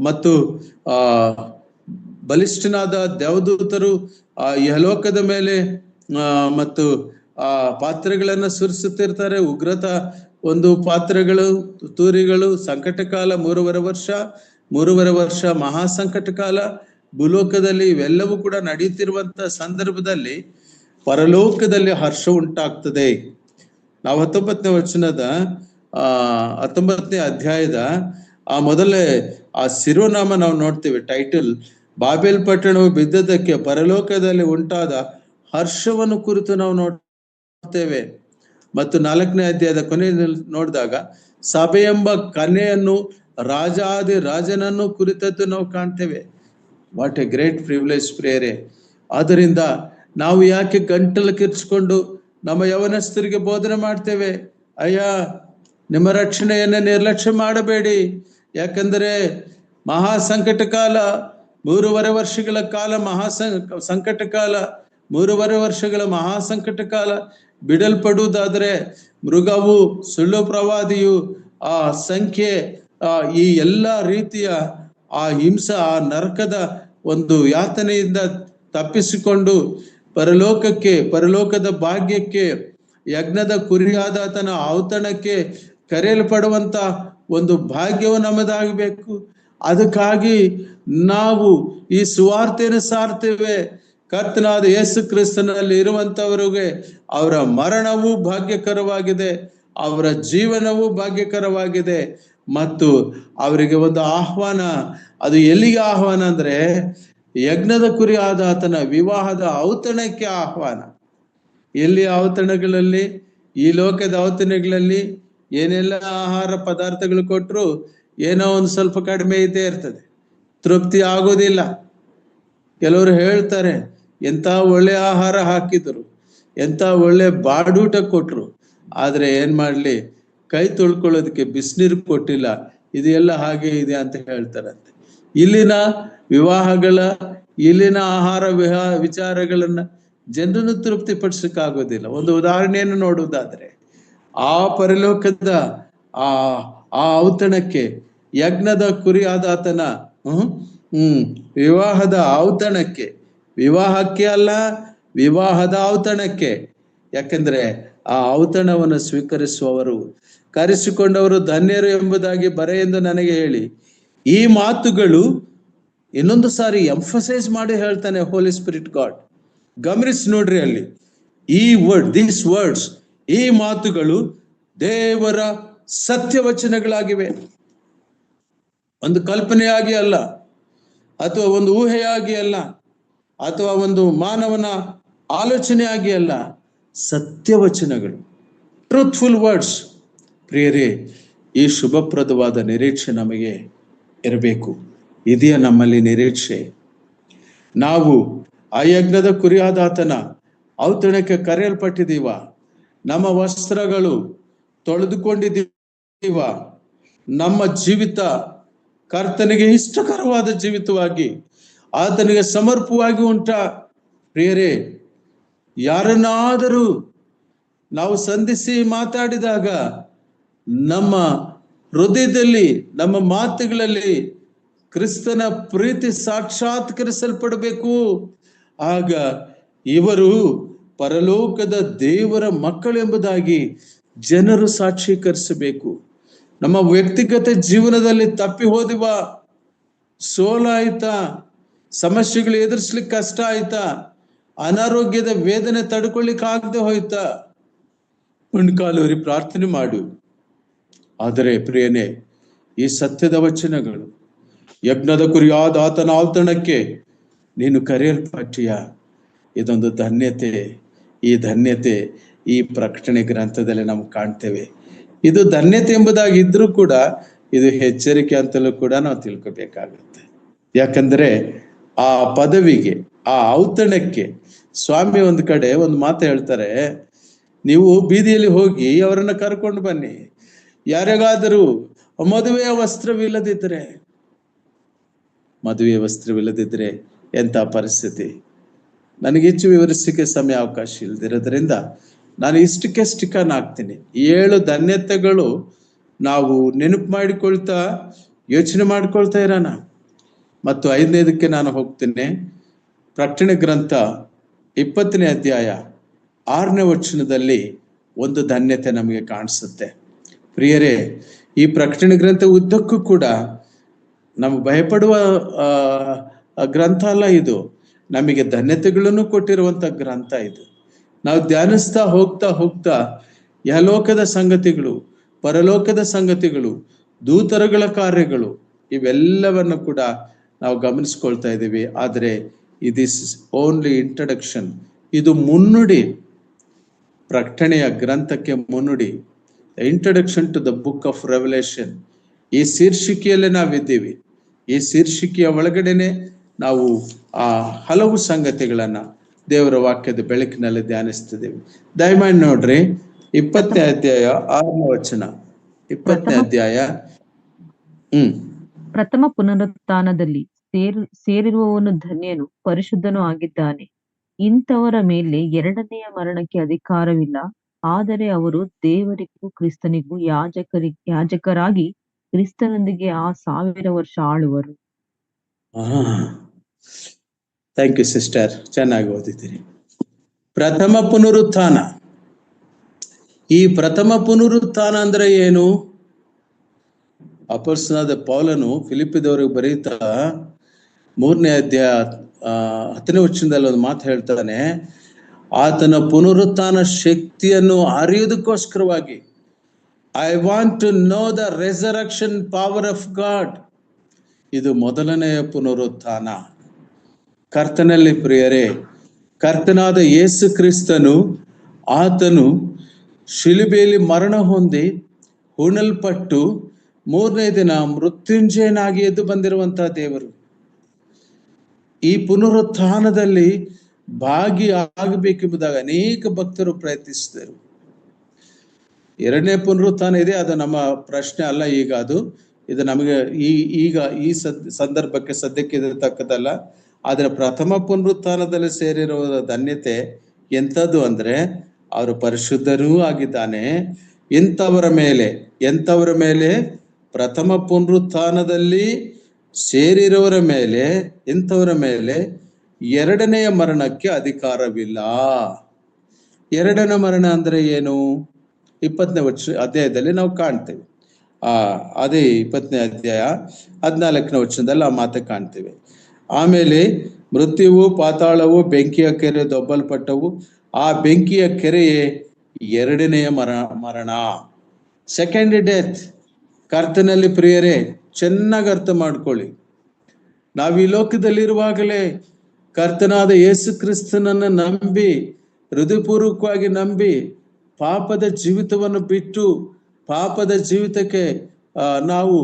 ಮತ್ತು ಬಲಿಷ್ಠನಾದ ದೇವದೂತರು ಇಹಲೋಕದ ಮೇಲೆ ಮತ್ತು ಪಾತ್ರೆಗಳನ್ನ ಸುರಿಸುತ್ತಿರ್ತಾರೆ. ಉಗ್ರತ ಒಂದು ಪಾತ್ರೆಗಳು, ತೂರಿಗಳು. ಸಂಕಟ ಕಾಲ 3.5 ವರ್ಷ ಮಹಾಸಂಕಟ ಕಾಲ ಭೂಲೋಕದಲ್ಲಿ. ಇವೆಲ್ಲವೂ ಕೂಡ ನಡೆಯುತ್ತಿರುವಂತ ಸಂದರ್ಭದಲ್ಲಿ ಪರಲೋಕದಲ್ಲಿ ಹರ್ಷ ಉಂಟಾಗ್ತದೆ. ನಾವು 19ನೇ ವಚನದ 19ನೇ ಅಧ್ಯಾಯದ ಮೊದಲೇ ಶಿರೋನಾಮ ನಾವು ನೋಡ್ತೇವೆ. ಟೈಟಲ್, ಬಾಬೆಲ್ ಪಟ್ಟಣವು ಬಿದ್ದದಕ್ಕೆ ಪರಲೋಕದಲ್ಲಿ ಉಂಟಾದ ಹರ್ಷವನ್ನು ಕುರಿತು ನಾವು ನೋಡ್ತೇವೆ. ಮತ್ತು 4ನೇ ಅಧ್ಯಾಯದ ಕೊನೆಯಲ್ಲಿ ನೋಡಿದಾಗ ಸಭೆ ಎಂಬ ಕನ್ಯೆಯನ್ನು, ರಾಜನನ್ನು ಕುರಿತದ್ದು ನಾವು ಕಾಣ್ತೇವೆ. ವಾಟ್ ಎ ಗ್ರೇಟ್ ಪ್ರಿವಿಲೇಜ್ ಪ್ರಿಯರೇ. ಆದ್ದರಿಂದ ನಾವು ಯಾಕೆ ಗಂಟಲು ಕಿರ್ಚ್ಕೊಂಡು ನಮ್ಮ ಯವನಸ್ಥರಿಗೆ ಬೋಧನೆ ಮಾಡ್ತೇವೆ? ಅಯ್ಯ, ನಿಮ್ಮ ರಕ್ಷಣೆಯನ್ನ ನಿರ್ಲಕ್ಷ್ಯ ಮಾಡಬೇಡಿ. ಯಾಕಂದರೆ ಮಹಾಸಂಕಟ ಕಾಲ, 3.5 ವರ್ಷಗಳ ಕಾಲ ಸಂಕಟ ಕಾಲ, 3.5 ವರ್ಷಗಳ ಮಹಾಸಂಕಟ ಕಾಲ ಬಿಡಲ್ಪಡುವುದಾದರೆ ಮೃಗವು, ಸುಳ್ಳು ಪ್ರವಾದಿಯು, ಆ ಸಂಖ್ಯೆ, ಈ ಎಲ್ಲ ರೀತಿಯ ಆ ಹಿಂಸ, ಆ ನರಕದ ಒಂದು ಯಾತನೆಯಿಂದ ತಪ್ಪಿಸಿಕೊಂಡು ಪರಲೋಕದ ಭಾಗ್ಯಕ್ಕೆ, ಯಜ್ಞದ ಕುರಿಯಾದಾತನ ಔತಣಕ್ಕೆ ಕರೆಯಲ್ಪಡುವಂತ ಒಂದು ಭಾಗ್ಯವು ನಮ್ಮದಾಗಬೇಕು. ಅದಕ್ಕಾಗಿ ನಾವು ಈ ಸುವಾರ್ತೆಯನ್ನು ಸಾರ್ತೇವೆ. ಕರ್ತನಾದ ಯೇಸು ಕ್ರಿಸ್ತನಲ್ಲಿ ಇರುವಂತವರಿಗೆ ಅವರ ಮರಣವೂ ಭಾಗ್ಯಕರವಾಗಿದೆ, ಅವರ ಜೀವನವೂ ಭಾಗ್ಯಕರವಾಗಿದೆ. ಮತ್ತು ಅವರಿಗೆ ಒಂದು ಆಹ್ವಾನ. ಅದು ಎಲ್ಲಿಗೆ ಆಹ್ವಾನ ಅಂದ್ರೆ ಯಜ್ಞದ ಕುರಿಯಾದಾತನ ವಿವಾಹದ ಔತಣಕ್ಕೆ ಆಹ್ವಾನ. ಎಲ್ಲಿ ಔತಣಗಳಲ್ಲಿ, ಈ ಲೋಕದ ಔತಣಗಳಲ್ಲಿ ಏನೆಲ್ಲ ಆಹಾರ ಪದಾರ್ಥಗಳು ಕೊಟ್ಟರು ಏನೋ ಒಂದು ಸ್ವಲ್ಪ ಕಡಿಮೆ ಇದ್ದೇ ಇರ್ತದೆ, ತೃಪ್ತಿ ಆಗೋದಿಲ್ಲ. ಕೆಲವರು ಹೇಳ್ತಾರೆ, ಎಂತ ಒಳ್ಳೆ ಆಹಾರ ಹಾಕಿದ್ರು, ಎಂತ ಒಳ್ಳೆ ಬಾಡೂಟ ಕೊಟ್ರು, ಆದ್ರೆ ಏನ್ ಮಾಡ್ಲಿ, ಕೈ ತೊಳ್ಕೊಳ್ಳೋದಕ್ಕೆ ಬಿಸಿನೀರು ಕೊಟ್ಟಿಲ್ಲ, ಇದೆಲ್ಲ ಹಾಗೆ ಇದೆ ಅಂತ ಹೇಳ್ತಾರಂತೆ. ಇಲ್ಲಿನ ವಿವಾಹಗಳ, ಇಲ್ಲಿನ ಆಹಾರ ವಿಚಾರಗಳನ್ನ ಜನರನ್ನು ತೃಪ್ತಿಪಡಿಸಕ್ಕಾಗೋದಿಲ್ಲ. ಒಂದು ಉದಾಹರಣೆಯನ್ನು ನೋಡುವುದಾದ್ರೆ, ಆ ಪರಲೋಕದ ಆ ಆ ಔತಣಕ್ಕೆ, ಯಜ್ಞದ ಕುರಿಯಾದಾತನ ವಿವಾಹದ ಔತಣಕ್ಕೆ, ವಿವಾಹಕ್ಕೆ ಅಲ್ಲ, ವಿವಾಹದ ಔತಣಕ್ಕೆ. ಯಾಕೆಂದ್ರೆ ಆ ಔತಣವನ್ನು ಸ್ವೀಕರಿಸುವವರು, ಕರೆಸಿಕೊಂಡವರು ಧನ್ಯರು ಎಂಬುದಾಗಿ ಬರೆಯೆಂದು ನನಗೆ ಹೇಳಿ. ಈ ಮಾತುಗಳು ಇನ್ನೊಂದು ಸಾರಿ ಎಂಫಸೈಸ್ ಮಾಡಿ ಹೇಳ್ತಾನೆ ಹೋಲಿ ಸ್ಪಿರಿಟ್ ಗಾಡ್. ಗಮನಿಸಿ ನೋಡ್ರಿ, ಅಲ್ಲಿ ಈ ದೀಸ್ ವರ್ಡ್ಸ್, ಈ ಮಾತುಗಳು ದೇವರ ಸತ್ಯವಚನಗಳಾಗಿವೆ. ಒಂದು ಕಲ್ಪನೆಯಾಗಿ ಅಲ್ಲ, ಅಥವಾ ಒಂದು ಊಹೆಯಾಗಿ ಅಲ್ಲ, ಅಥವಾ ಒಂದು ಮಾನವನ ಆಲೋಚನೆಯಾಗಿ ಅಲ್ಲ, ಸತ್ಯವಚನಗಳು, ಟ್ರೂತ್ಫುಲ್ ವರ್ಡ್ಸ್. ಪ್ರಿಯರೇ, ಈ ಶುಭಪ್ರದವಾದ ನಿರೀಕ್ಷೆ ನಮಗೆ ಇರಬೇಕು. ಇದೆಯಾ ನಮ್ಮಲ್ಲಿ ನಿರೀಕ್ಷೆ? ನಾವು ಆ ಯಜ್ಞದ ಕುರಿಯಾದಾತನ ಔತಣಕ್ಕೆ ಕರೆಯಲ್ಪಟ್ಟಿದ್ದೀವ? ನಮ್ಮ ವಸ್ತ್ರಗಳು ತೊಳೆದುಕೊಂಡಿದ್ದೀವ? ನಮ್ಮ ಜೀವಿತ ಕರ್ತನಿಗೆ ಇಷ್ಟಕರವಾದ ಜೀವಿತವಾಗಿ, ಆತನಿಗೆ ಸಮರ್ಪವಾಗಿ ಉಂಟಾ? ಪ್ರಿಯರೇ, ಯಾರನ್ನಾದರೂ ನಾವು ಸಂಧಿಸಿ ಮಾತಾಡಿದಾಗ ನಮ್ಮ ಹೃದಯದಲ್ಲಿ, ನಮ್ಮ ಮಾತುಗಳಲ್ಲಿ ಕ್ರಿಸ್ತನ ಪ್ರೀತಿ ಸಾಕ್ಷಾತ್ಕರಿಸಲ್ಪಡಬೇಕು. ಆಗ ಇವರು ಪರಲೋಕದ ದೇವರ ಮಕ್ಕಳೆಂಬುದಾಗಿ ಜನರು ಸಾಕ್ಷೀಕರಿಸಬೇಕು. ನಮ್ಮ ವ್ಯಕ್ತಿಗತ ಜೀವನದಲ್ಲಿ ತಪ್ಪಿ ಹೋದಿವ, ಸೋಲಾಯ್ತಾ, ಸಮಸ್ಯೆಗಳು ಎದುರಿಸ್ಲಿಕ್ಕೆ ಕಷ್ಟ ಆಯ್ತಾ, ಅನಾರೋಗ್ಯದ ವೇದನೆ ತಡ್ಕೊಳ್ಳಿಕ್ಕೆ ಆಗದೆ ಹೋಯ್ತಾ, ಮೊಣಕಾಲೂರಿ ಪ್ರಾರ್ಥನೆ ಮಾಡು. ಆದರೆ ಪ್ರಿಯನೇ, ಈ ಸತ್ಯದ ವಚನಗಳು, ಯಜ್ಞದ ಕುರಿಯಾದ ಆತನ ಔತಣಕ್ಕೆ ನೀನು ಕರೆಯಲ್ಪಟ್ಟಿಯ, ಇದೊಂದು ಧನ್ಯತೆ. ಈ ಧನ್ಯತೆ ಈ ಪ್ರಕಟಣೆ ಗ್ರಂಥದಲ್ಲಿ ನಾವು ಕಾಣ್ತೇವೆ. ಇದು ಧನ್ಯತೆ ಎಂಬುದಾಗಿ ಇದ್ರೂ ಕೂಡ ಇದು ಎಚ್ಚರಿಕೆ ಅಂತಲೂ ಕೂಡ ನಾವು ತಿಳ್ಕೊಬೇಕಾಗುತ್ತೆ. ಯಾಕಂದ್ರೆ ಆ ಪದವಿಗೆ, ಆ ಔತಣಕ್ಕೆ ಸ್ವಾಮಿ ಒಂದು ಕಡೆ ಒಂದು ಮಾತು ಹೇಳ್ತಾರೆ, ನೀವು ಬೀದಿಯಲ್ಲಿ ಹೋಗಿ ಅವರನ್ನ ಕರ್ಕೊಂಡು ಬನ್ನಿ. ಯಾರಿಗಾದರೂ ಮದುವೆಯ ವಸ್ತ್ರವಿಲ್ಲದಿದ್ರೆ ಎಂಥ ಪರಿಸ್ಥಿತಿ? ನನಗೆ ಹೆಚ್ಚು ವಿವರಿಸಲಿಕ್ಕೆ ಸಮಯ ಅವಕಾಶ ಇಲ್ಲದಿರೋದ್ರಿಂದ ನಾನು ಇಷ್ಟಕ್ಕೆ ಸ್ಟಿಕನ್ ಆಗ್ತೀನಿ. 7 ಧನ್ಯತೆಗಳು ನಾವು ನೆನಪು ಮಾಡಿಕೊಳ್ತಾ, ಯೋಚನೆ ಮಾಡ್ಕೊಳ್ತಾ ಇರೋಣ. ಮತ್ತು 5ನೇದಕ್ಕೆ ನಾನು ಹೋಗ್ತೇನೆ. ಪ್ರಕಟಣೆ ಗ್ರಂಥ 20ನೇ ಅಧ್ಯಾಯ 6ನೇ ವಚನದಲ್ಲಿ ಒಂದು ಧನ್ಯತೆ ನಮಗೆ ಕಾಣಿಸುತ್ತೆ. ಪ್ರಿಯರೇ, ಈ ಪ್ರಕಟಣೆ ಗ್ರಂಥ ಉದ್ದಕ್ಕೂ ಕೂಡ ನಮಗೆ ಭಯಪಡುವ ಗ್ರಂಥ ಅಲ್ಲ ಇದು. ನಮಗೆ ಧನ್ಯತೆಗಳನ್ನು ಕೊಟ್ಟಿರುವಂತ ಗ್ರಂಥ ಇದು. ನಾವು ಧ್ಯಾನಿಸ್ತಾ ಹೋಗ್ತಾ ಯಹಲೋಕದ ಸಂಗತಿಗಳು, ಪರಲೋಕದ ಸಂಗತಿಗಳು, ದೂತರುಗಳ ಕಾರ್ಯಗಳು, ಇವೆಲ್ಲವನ್ನು ಕೂಡ ನಾವು ಗಮನಿಸ್ಕೊಳ್ತಾ ಇದ್ದೀವಿ. ಆದರೆ ಇದಿಸ್ ಓನ್ಲಿ ಇಂಟ್ರಡಕ್ಷನ್. ಇದು ಮುನ್ನುಡಿ, ಪ್ರಕಟಣೆಯ ಗ್ರಂಥಕ್ಕೆ ಮುನ್ನುಡಿ. Introduction to the book of revolution. ಈ ಶೀರ್ಷಿಕೆಯಲ್ಲೇ ನಾವಿದ್ದೀವಿ. ಈ ಶೀರ್ಷಿಕೆಯ ಒಳಗಡೆನೆ ನಾವು ಆ ಹಲವು ಸಂಗತಿಗಳನ್ನ ದೇವರ ವಾಕ್ಯದ ಬೆಳಕಿನಲ್ಲಿ ಧ್ಯಾನಿಸ್ತಿದ್ದೀವಿ. ದಯಮಾಡಿ ನೋಡ್ರಿ, 20ನೇ ಅಧ್ಯಾಯ 6ನೇ ವಚನ. 20ನೇ ಅಧ್ಯಾಯ ಪ್ರಥಮ ಪುನರುತ್ಥಾನದಲ್ಲಿ ಸೇರಿರುವವನು ಧನ್ಯನು, ಪರಿಶುದ್ಧನೂ ಆಗಿದ್ದಾನೆ. ಇಂಥವರ ಮೇಲೆ 2ನೆಯ ಮರಣಕ್ಕೆ ಅಧಿಕಾರವಿಲ್ಲ. ಆದರೆ ಅವರು ದೇವರಿಗೂ ಕ್ರಿಸ್ತನಿಗೂ ಯಾಜಕರಾಗಿ ಕ್ರಿಸ್ತನೊಂದಿಗೆ ಆ 1000 ವರ್ಷ ಆಳುವರು. ಥ್ಯಾಂಕ್ ಯು ಸಿಸ್ಟರ್, ಚೆನ್ನಾಗಿ ಓದಿದ್ದೀರಿ. ಪ್ರಥಮ ಪುನರುತ್ಥಾನ. ಈ ಪ್ರಥಮ ಪುನರುತ್ಥಾನ ಅಂದ್ರೆ ಏನು? ಅಪೊಸ್ತಲನಾದ ಪೌಲನು ಫಿಲಿಪ್ಪಿದವರಿಗೆ ಬರೀತಾ 3ನೇ ಅಧ್ಯಾಯ 10ನೇ ವಚನದಲ್ಲಿ ಒಂದು ಮಾತು ಹೇಳ್ತಾನೆ, ಆತನ ಪುನರುತ್ಥಾನ ಶಕ್ತಿಯನ್ನು ಅರಿಯುವುದಕ್ಕೋಸ್ಕರವಾಗಿ, I want to know the resurrection power of God. ಇದು ಮೊದಲನೆಯ ಪುನರುತ್ಥಾನ. ಕರ್ತನಲ್ಲಿ ಪ್ರಿಯರೇ, ಕರ್ತನಾದ ಯೇಸು ಕ್ರಿಸ್ತನು ಆತನು ಶಿಲುಬೆಯಲ್ಲಿ ಮರಣ ಹೊಂದಿ ಹೂಣಲ್ಪಟ್ಟು 3ನೇ ದಿನ ಮೃತ್ಯುಂಜಯನಾಗಿ ಎದ್ದು ಬಂದಿರುವಂತಹ ದೇವರು ಈ ಪುನರುತ್ಥಾನದಲ್ಲಿ ಭಾಗಿ ಆಗಬೇಕೆಂಬುದಾಗಿ ಅನೇಕ ಭಕ್ತರು ಪ್ರಯತ್ನಿಸಿದರು. 2ನೇ ಪುನರುತ್ಥಾನ ಇದೆ, ಅದು ನಮ್ಮ ಪ್ರಶ್ನೆ ಅಲ್ಲ. ಈಗ ಇದು ನಮಗೆ ಈಗ ಈ ಸಂದರ್ಭಕ್ಕೆ ಸದ್ಯಕ್ಕೆ ಇರತಕ್ಕದಲ್ಲ. ಆದ್ರೆ ಪ್ರಥಮ ಪುನರುತ್ಥಾನದಲ್ಲಿ ಸೇರಿರುವ ಧನ್ಯತೆ ಎಂಥದ್ದು ಅಂದ್ರೆ ಅವರು ಪರಿಶುದ್ಧರೂ ಆಗಿದ್ದಾನೆ. ಎಂಥವರ ಮೇಲೆ ಪ್ರಥಮ ಪುನರುತ್ಥಾನದಲ್ಲಿ ಸೇರಿರೋರ ಮೇಲೆ, ಇಂಥವರ ಮೇಲೆ 2ನೆಯ ಮರಣಕ್ಕೆ ಅಧಿಕಾರವಿಲ್ಲ. 2ನೇ ಮರಣ ಅಂದ್ರೆ ಏನು? 20ನೇ ಅಧ್ಯಾಯದಲ್ಲಿ ನಾವು ಕಾಣ್ತೇವೆ. ಅದೇ 20ನೇ ಅಧ್ಯಾಯ 14ನೇ ವಚನದಲ್ಲಿ ಆ ಮಾತು ಕಾಣ್ತೇವೆ. ಆಮೇಲೆ ಮೃತ್ಯುವು ಪಾತಾಳವು ಬೆಂಕಿಯ ಕೆರೆ ದೊಬ್ಬಲ್ಪಟ್ಟವು, ಆ ಬೆಂಕಿಯ ಕೆರೆಯೇ 2ನೆಯ ಮರಣ, ಸೆಕೆಂಡ್ ಡೆತ್. ಕರ್ತನಲ್ಲಿ ಪ್ರಿಯರೇ, ಚೆನ್ನಾಗಿ ಅರ್ಥ ಮಾಡ್ಕೊಳ್ಳಿ. ನಾವು ಈ ಲೋಕದಲ್ಲಿರುವಾಗಲೇ ಕರ್ತನಾದ ಯೇಸು ಕ್ರಿಸ್ತನನ್ನ ನಂಬಿ, ಹೃದಯಪೂರ್ವಕವಾಗಿ ನಂಬಿ, ಪಾಪದ ಜೀವಿತವನ್ನು ಬಿಟ್ಟು ಪಾಪದ ಜೀವಿತಕ್ಕೆ ನಾವು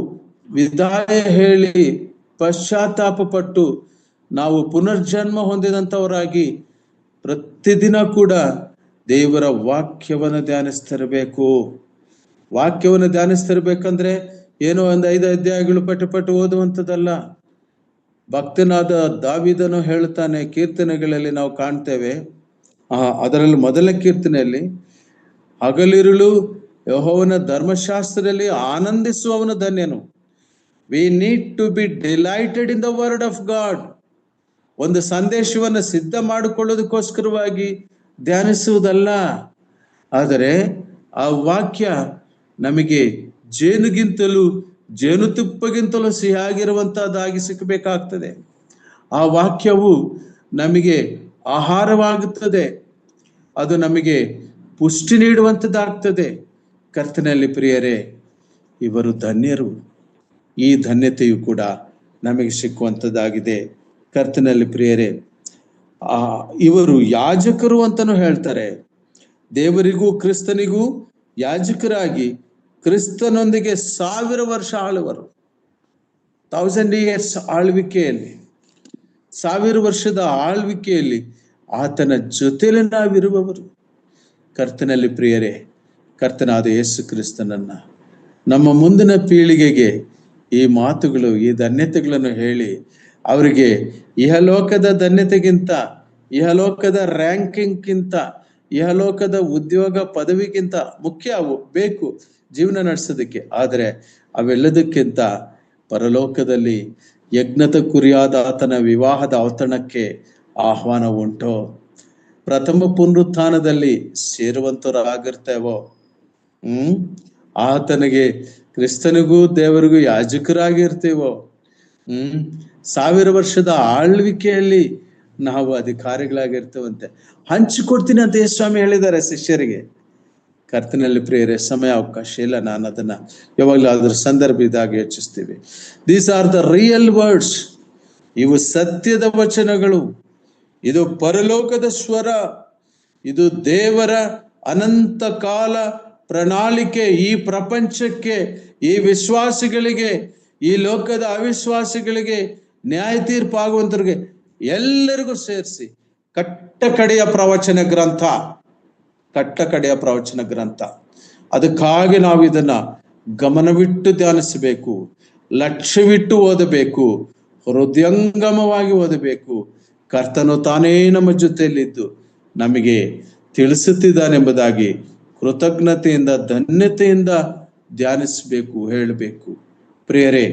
ವಿದಾಯ ಹೇಳಿ ಪಶ್ಚಾತ್ತಾಪ ಪಟ್ಟು ನಾವು ಪುನರ್ಜನ್ಮ ಹೊಂದಿದಂಥವರಾಗಿ ಪ್ರತಿದಿನ ಕೂಡ ದೇವರ ವಾಕ್ಯವನ್ನು ಧ್ಯಾನಿಸ್ತಿರಬೇಕು. ವಾಕ್ಯವನ್ನು ಧ್ಯಾನಿಸ್ತಿರ್ಬೇಕಂದ್ರೆ ಏನೋ ಒಂದು 5 ಅಧ್ಯಾಯಗಳು ಪಟ್ಟು ಓದುವಂಥದ್ದಲ್ಲ. ಭಕ್ತನಾದ ದಾವೀದನು ಹೇಳ್ತಾನೆ, ಕೀರ್ತನೆಗಳಲ್ಲಿ ನಾವು ಕಾಣ್ತೇವೆ. ಅದರಲ್ಲಿ ಮೊದಲ ಕೀರ್ತನೆಯಲ್ಲಿ, ಹಗಲಿರುಳು ಯೆಹೋವನ ಧರ್ಮಶಾಸ್ತ್ರದಲ್ಲಿ ಆನಂದಿಸುವವನು ಧನ್ಯನು. We need to be delighted in the word of God. ಒಂದು ಸಂದೇಶವನ್ನು ಸಿದ್ಧ ಮಾಡಿಕೊಳ್ಳೋದಕ್ಕೋಸ್ಕರವಾಗಿ ಧ್ಯಾನಿಸುವುದಲ್ಲ, ಆದರೆ ಆ ವಾಕ್ಯ ನಮಗೆ ಜೇನುತುಪ್ಪಗಿಂತಲೂ ಸಿಹಿಯಾಗಿರುವಂತಹದ್ದಾಗಿ ಸಿಕ್ಕಬೇಕಾಗ್ತದೆ. ಆ ವಾಕ್ಯವು ನಮಗೆ ಆಹಾರವಾಗುತ್ತದೆ, ಅದು ನಮಗೆ ಪುಷ್ಟಿ ನೀಡುವಂಥದ್ದಾಗ್ತದೆ. ಕರ್ತನಲ್ಲಿ ಪ್ರಿಯರೇ, ಇವರು ಧನ್ಯರು. ಈ ಧನ್ಯತೆಯು ಕೂಡ ನಮಗೆ ಸಿಕ್ಕುವಂಥದ್ದಾಗಿದೆ. ಕರ್ತನಲ್ಲಿ ಪ್ರಿಯರೇ, ಇವರು ಯಾಜಕರು ಅಂತಲೂ ಹೇಳ್ತಾರೆ. ದೇವರಿಗೂ ಕ್ರಿಸ್ತನಿಗೂ ಯಾಜಕರಾಗಿ ಕ್ರಿಸ್ತನೊಂದಿಗೆ 1000 ವರ್ಷ ಆಳುವರು. 1000 years ಆಳ್ವಿಕೆಯಲ್ಲಿ, 1000 ವರ್ಷದ ಆಳ್ವಿಕೆಯಲ್ಲಿ ಆತನ ಜೊತೆಯಲ್ಲಿ ನಾವಿರುವವರು. ಕರ್ತನಲ್ಲಿ ಪ್ರಿಯರೇ, ಕರ್ತನಾದ ಯೇಸು ಕ್ರಿಸ್ತನನ್ನ ನಮ್ಮ ಮುಂದಿನ ಪೀಳಿಗೆಗೆ ಈ ಮಾತುಗಳು, ಈ ಧನ್ಯತೆಗಳನ್ನು ಹೇಳಿ ಅವರಿಗೆ ಇಹಲೋಕದ ಧನ್ಯತೆಗಿಂತ, ಇಹಲೋಕದ ರ್ಯಾಂಕಿಂಗ್ಗಿಂತ, ಇಹಲೋಕದ ಉದ್ಯೋಗ ಪದವಿಗಿಂತ ಮುಖ್ಯ ಅವು ಬೇಕು ಜೀವನ ನಡೆಸೋದಕ್ಕೆ. ಆದರೆ ಅವೆಲ್ಲದಕ್ಕಿಂತ ಪರಲೋಕದಲ್ಲಿ ಯಜ್ಞದ ಕುರಿಯಾದ ಆತನ ವಿವಾಹದ ಔತಣಕ್ಕೆ ಆಹ್ವಾನ ಉಂಟು. ಪ್ರಥಮ ಪುನರುತ್ಥಾನದಲ್ಲಿ ಸೇರುವಂತರಾಗಿರ್ತೇವೋ, ಆತನಿಗೆ ಕ್ರಿಸ್ತನಿಗೂ ದೇವರಿಗೂ ಯಾಜಕರಾಗಿರ್ತೇವೋ, 1000 ವರ್ಷದ ಆಳ್ವಿಕೆಯಲ್ಲಿ ನಾವು ಅಧಿಕಾರಿಗಳಾಗಿರ್ತೇವಂತೆ. ಹಂಚಿಕೊಡ್ತೀನಿ ಅಂತ ಯೇಸು ಸ್ವಾಮಿ ಹೇಳಿದ್ದಾರೆ ಶಿಷ್ಯರಿಗೆ. ಕರ್ತನಲ್ಲಿ ಪ್ರಿಯರೇ, ಸಮಯ ಅವಕಾಶ ಇಲ್ಲ, ನಾನು ಅದನ್ನ ಯಾವಾಗಲೂ ಅದ್ರ ಸಂದರ್ಭ ಇದ್ದಾಗ ಯೋಚಿಸ್ತೀವಿ. These are the real words. ಇವು ಸತ್ಯದ ವಚನಗಳು, ಇದು ಪರಲೋಕದ ಸ್ವರ, ಇದು ದೇವರ ಅನಂತ ಕಾಲ ಪ್ರಣಾಳಿಕೆ ಈ ಪ್ರಪಂಚಕ್ಕೆ, ಈ ವಿಶ್ವಾಸಿಗಳಿಗೆ, ಈ ಲೋಕದ ಅವಿಶ್ವಾಸಿಗಳಿಗೆ, ನ್ಯಾಯ ತೀರ್ಪಾಗುವಂತರಿಗೆ ಎಲ್ಲರಿಗೂ ಸೇರಿಸಿ ಕಟ್ಟಕಡೆಯ ಪ್ರವಚನ ಗ್ರಂಥ. ಅದಕ್ಕಾಗಿ ನಾವು ಇದನ್ನ ಗಮನವಿಟ್ಟು ಧ್ಯಾನಿಸಬೇಕು, ಲಕ್ಷ್ಯವಿಟ್ಟು ಓದಬೇಕು, ಹೃದಯಂಗಮವಾಗಿ ಓದಬೇಕು. ಕರ್ತನು ತಾನೇ ನಮ್ಮ ಜೊತೆಯಲ್ಲಿದ್ದು ನಮಗೆ ತಿಳಿಸುತ್ತಿದ್ದಾನೆಂಬುದಾಗಿ ಕೃತಜ್ಞತೆಯಿಂದ, ಧನ್ಯತೆಯಿಂದ ಧ್ಯಾನಿಸಬೇಕು, ಹೇಳಬೇಕು. ಪ್ರಿಯರೇ,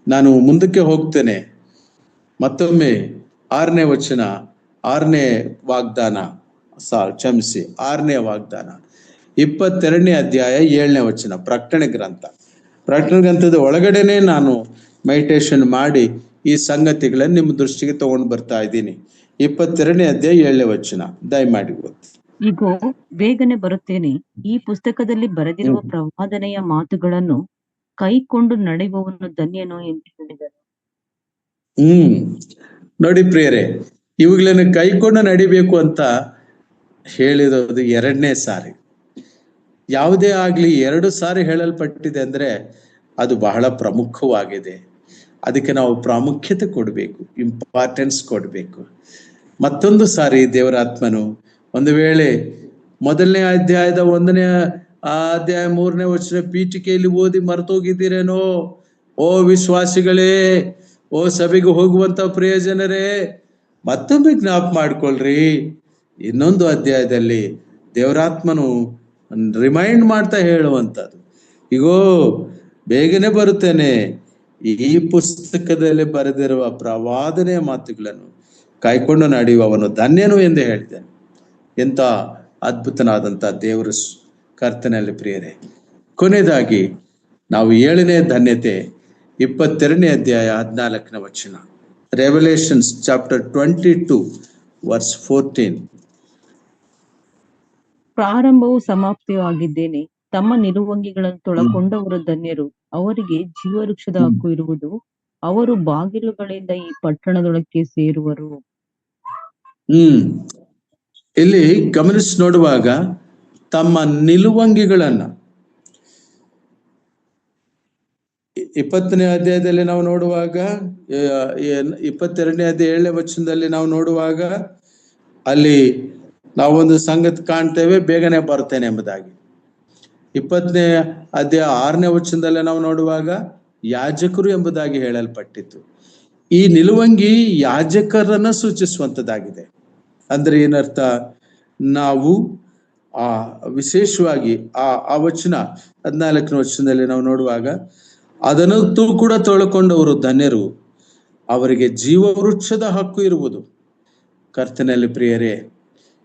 ನಾನು ಮುಂದಕ್ಕೆ ಹೋಗ್ತೇನೆ. ಮತ್ತೊಮ್ಮೆ 6ನೇ ವಚನ, 6ನೇ ವಾಗ್ದಾನ, 6ನೇ ವಾಗ್ದಾನ, 22ನೇ ಅಧ್ಯಾಯ 7ನೇ ವಚನ, ಪ್ರಕಟಣೆ ಗ್ರಂಥದ ಒಳಗಡೆನೆ ನಾನು ಮೆಡಿಟೇಷನ್ ಮಾಡಿ ಈ ಸಂಗತಿಗಳನ್ನು ನಿಮ್ಮ ದೃಷ್ಟಿಗೆ ತಗೊಂಡು ಬರ್ತಾ ಇದ್ದೀನಿ. 22ನೇ ಅಧ್ಯಾಯ 7ನೇ ವಚನ, ದಯಮಾಡಿ ಓದಿ. ಈಗ ಬೇಗನೆ ಬರುತ್ತೇನೆ. ಈ ಪುಸ್ತಕದಲ್ಲಿ ಬರೆದಿರುವ ಪ್ರವಾದನೆಯ ಮಾತುಗಳನ್ನು ಕೈಕೊಂಡು ನಡೆಯುವವನು ಧನ್ಯನು ಎಂದು ಹೇಳಿದರು. ನೋಡಿ ಪ್ರಿಯರೇ, ಇವುಗಳನ್ನು ಕೈಕೊಂಡು ನಡಿಬೇಕು ಅಂತ ಹೇಳಿರೋದು 2ನೇ ಸಾರಿ. ಯಾವುದೇ ಆಗ್ಲಿ 2 ಸಾರಿ ಹೇಳಲ್ಪಟ್ಟಿದೆ ಅಂದ್ರೆ ಅದು ಬಹಳ ಪ್ರಮುಖವಾಗಿದೆ. ಅದಕ್ಕೆ ನಾವು ಪ್ರಾಮುಖ್ಯತೆ ಕೊಡಬೇಕು, ಇಂಪಾರ್ಟೆನ್ಸ್ ಕೊಡಬೇಕು. ಮತ್ತೊಂದು ಸಾರಿ ದೇವರಾತ್ಮನು ಒಂದು ವೇಳೆ 1ನೇ ಅಧ್ಯಾಯದ 1ನೇ ಅಧ್ಯಾಯ 3ನೇ ವಚನ ಪೀಠಿಕೆಯಲ್ಲಿ ಓದಿ ಮರ್ತೋಗಿದ್ದೀರೇನೋ? ಓ ವಿಶ್ವಾಸಿಗಳೇ, ಓ ಸಭೆಗೆ ಹೋಗುವಂತ ಪ್ರಿಯಜನರೇ, ಮತ್ತೊಮ್ಮೆ ಜ್ಞಾಪ ಮಾಡ್ಕೊಳ್ರಿ. ಇನ್ನೊಂದು ಅಧ್ಯಾಯದಲ್ಲಿ ದೇವರಾತ್ಮನು ರಿಮೈಂಡ್ ಮಾಡ್ತಾ ಹೇಳುವಂಥದ್ದು, ಈಗೋ ಬೇಗನೆ ಬರುತ್ತೇನೆ, ಈ ಪುಸ್ತಕದಲ್ಲಿ ಬರೆದಿರುವ ಪ್ರವಾದನೆಯ ಮಾತುಗಳನ್ನು ಕಾಯ್ಕೊಂಡು ನಡೆಯುವವನು ಧನ್ಯನು ಎಂದು ಹೇಳ್ತೇನೆ. ಎಂತ ಅದ್ಭುತನಾದಂಥ ದೇವರ ಕರ್ತನಲ್ಲಿ ಪ್ರಿಯರೇ. ಕೊನೆಯದಾಗಿ ನಾವು 7ನೇ ಧನ್ಯತೆ 22ನೇ ಅಧ್ಯಾಯ 14ನೇ ವಚನ. Revelations chapter 22 verse 14. ಪ್ರಾರಂಭವು ಸಮಾಪ್ತಿಯೂ ಆಗಿದ್ದೇನೆ. ತಮ್ಮ ನಿಲುವಂಗಿಗಳನ್ನು ತೊಳಕೊಂಡವರು ಧನ್ಯರು, ಅವರಿಗೆ ಜೀವವೃಕ್ಷದ ಹಕ್ಕು ಇರುವುದು. ಅವರು ಬಾಗಿಲುಗಳಿಂದ ಈ ಪಟ್ಟಣದೊಳಕ್ಕೆ ಸೇರುವರು. ಇಲ್ಲಿ ಗಮನಿಸಿ ನೋಡುವಾಗ ತಮ್ಮ ನಿಲುವಂಗಿಗಳನ್ನ 20ನೇ ಅಧ್ಯಾಯದಲ್ಲಿ ನಾವು ನೋಡುವಾಗ, 22ನೇ ಅಧ್ಯಾಯ 7ನೇ ವಚನದಲ್ಲಿ ನಾವು ನೋಡುವಾಗ ಅಲ್ಲಿ ನಾವೊಂದು ಸಂಗತಿ ಕಾಣ್ತೇವೆ, ಬೇಗನೆ ಬರ್ತೇನೆ ಎಂಬುದಾಗಿ. 20ನೇ ಅಧ್ಯಾಯ 6ನೇ ವಚನದಲ್ಲಿ ನಾವು ನೋಡುವಾಗ ಯಾಜಕರು ಎಂಬುದಾಗಿ ಹೇಳಲ್ಪಟ್ಟಿತ್ತು. ಈ ನಿಲುವಂಗಿ ಯಾಜಕರನ್ನ ಸೂಚಿಸುವಂತದ್ದಾಗಿದೆ. ಅಂದ್ರೆ ಏನರ್ಥ? ನಾವು ವಿಶೇಷವಾಗಿ ಆ ವಚನ 14ನೇ ವಚನದಲ್ಲಿ ನಾವು ನೋಡುವಾಗ ಅದನ್ನೂ ಕೂಡ ತೊಳಕೊಂಡವರು ಧನ್ಯರು, ಅವರಿಗೆ ಜೀವವೃಕ್ಷದ ಹಕ್ಕು ಇರುವುದು. ಕರ್ತನಲ್ಲಿ ಪ್ರಿಯರೇ,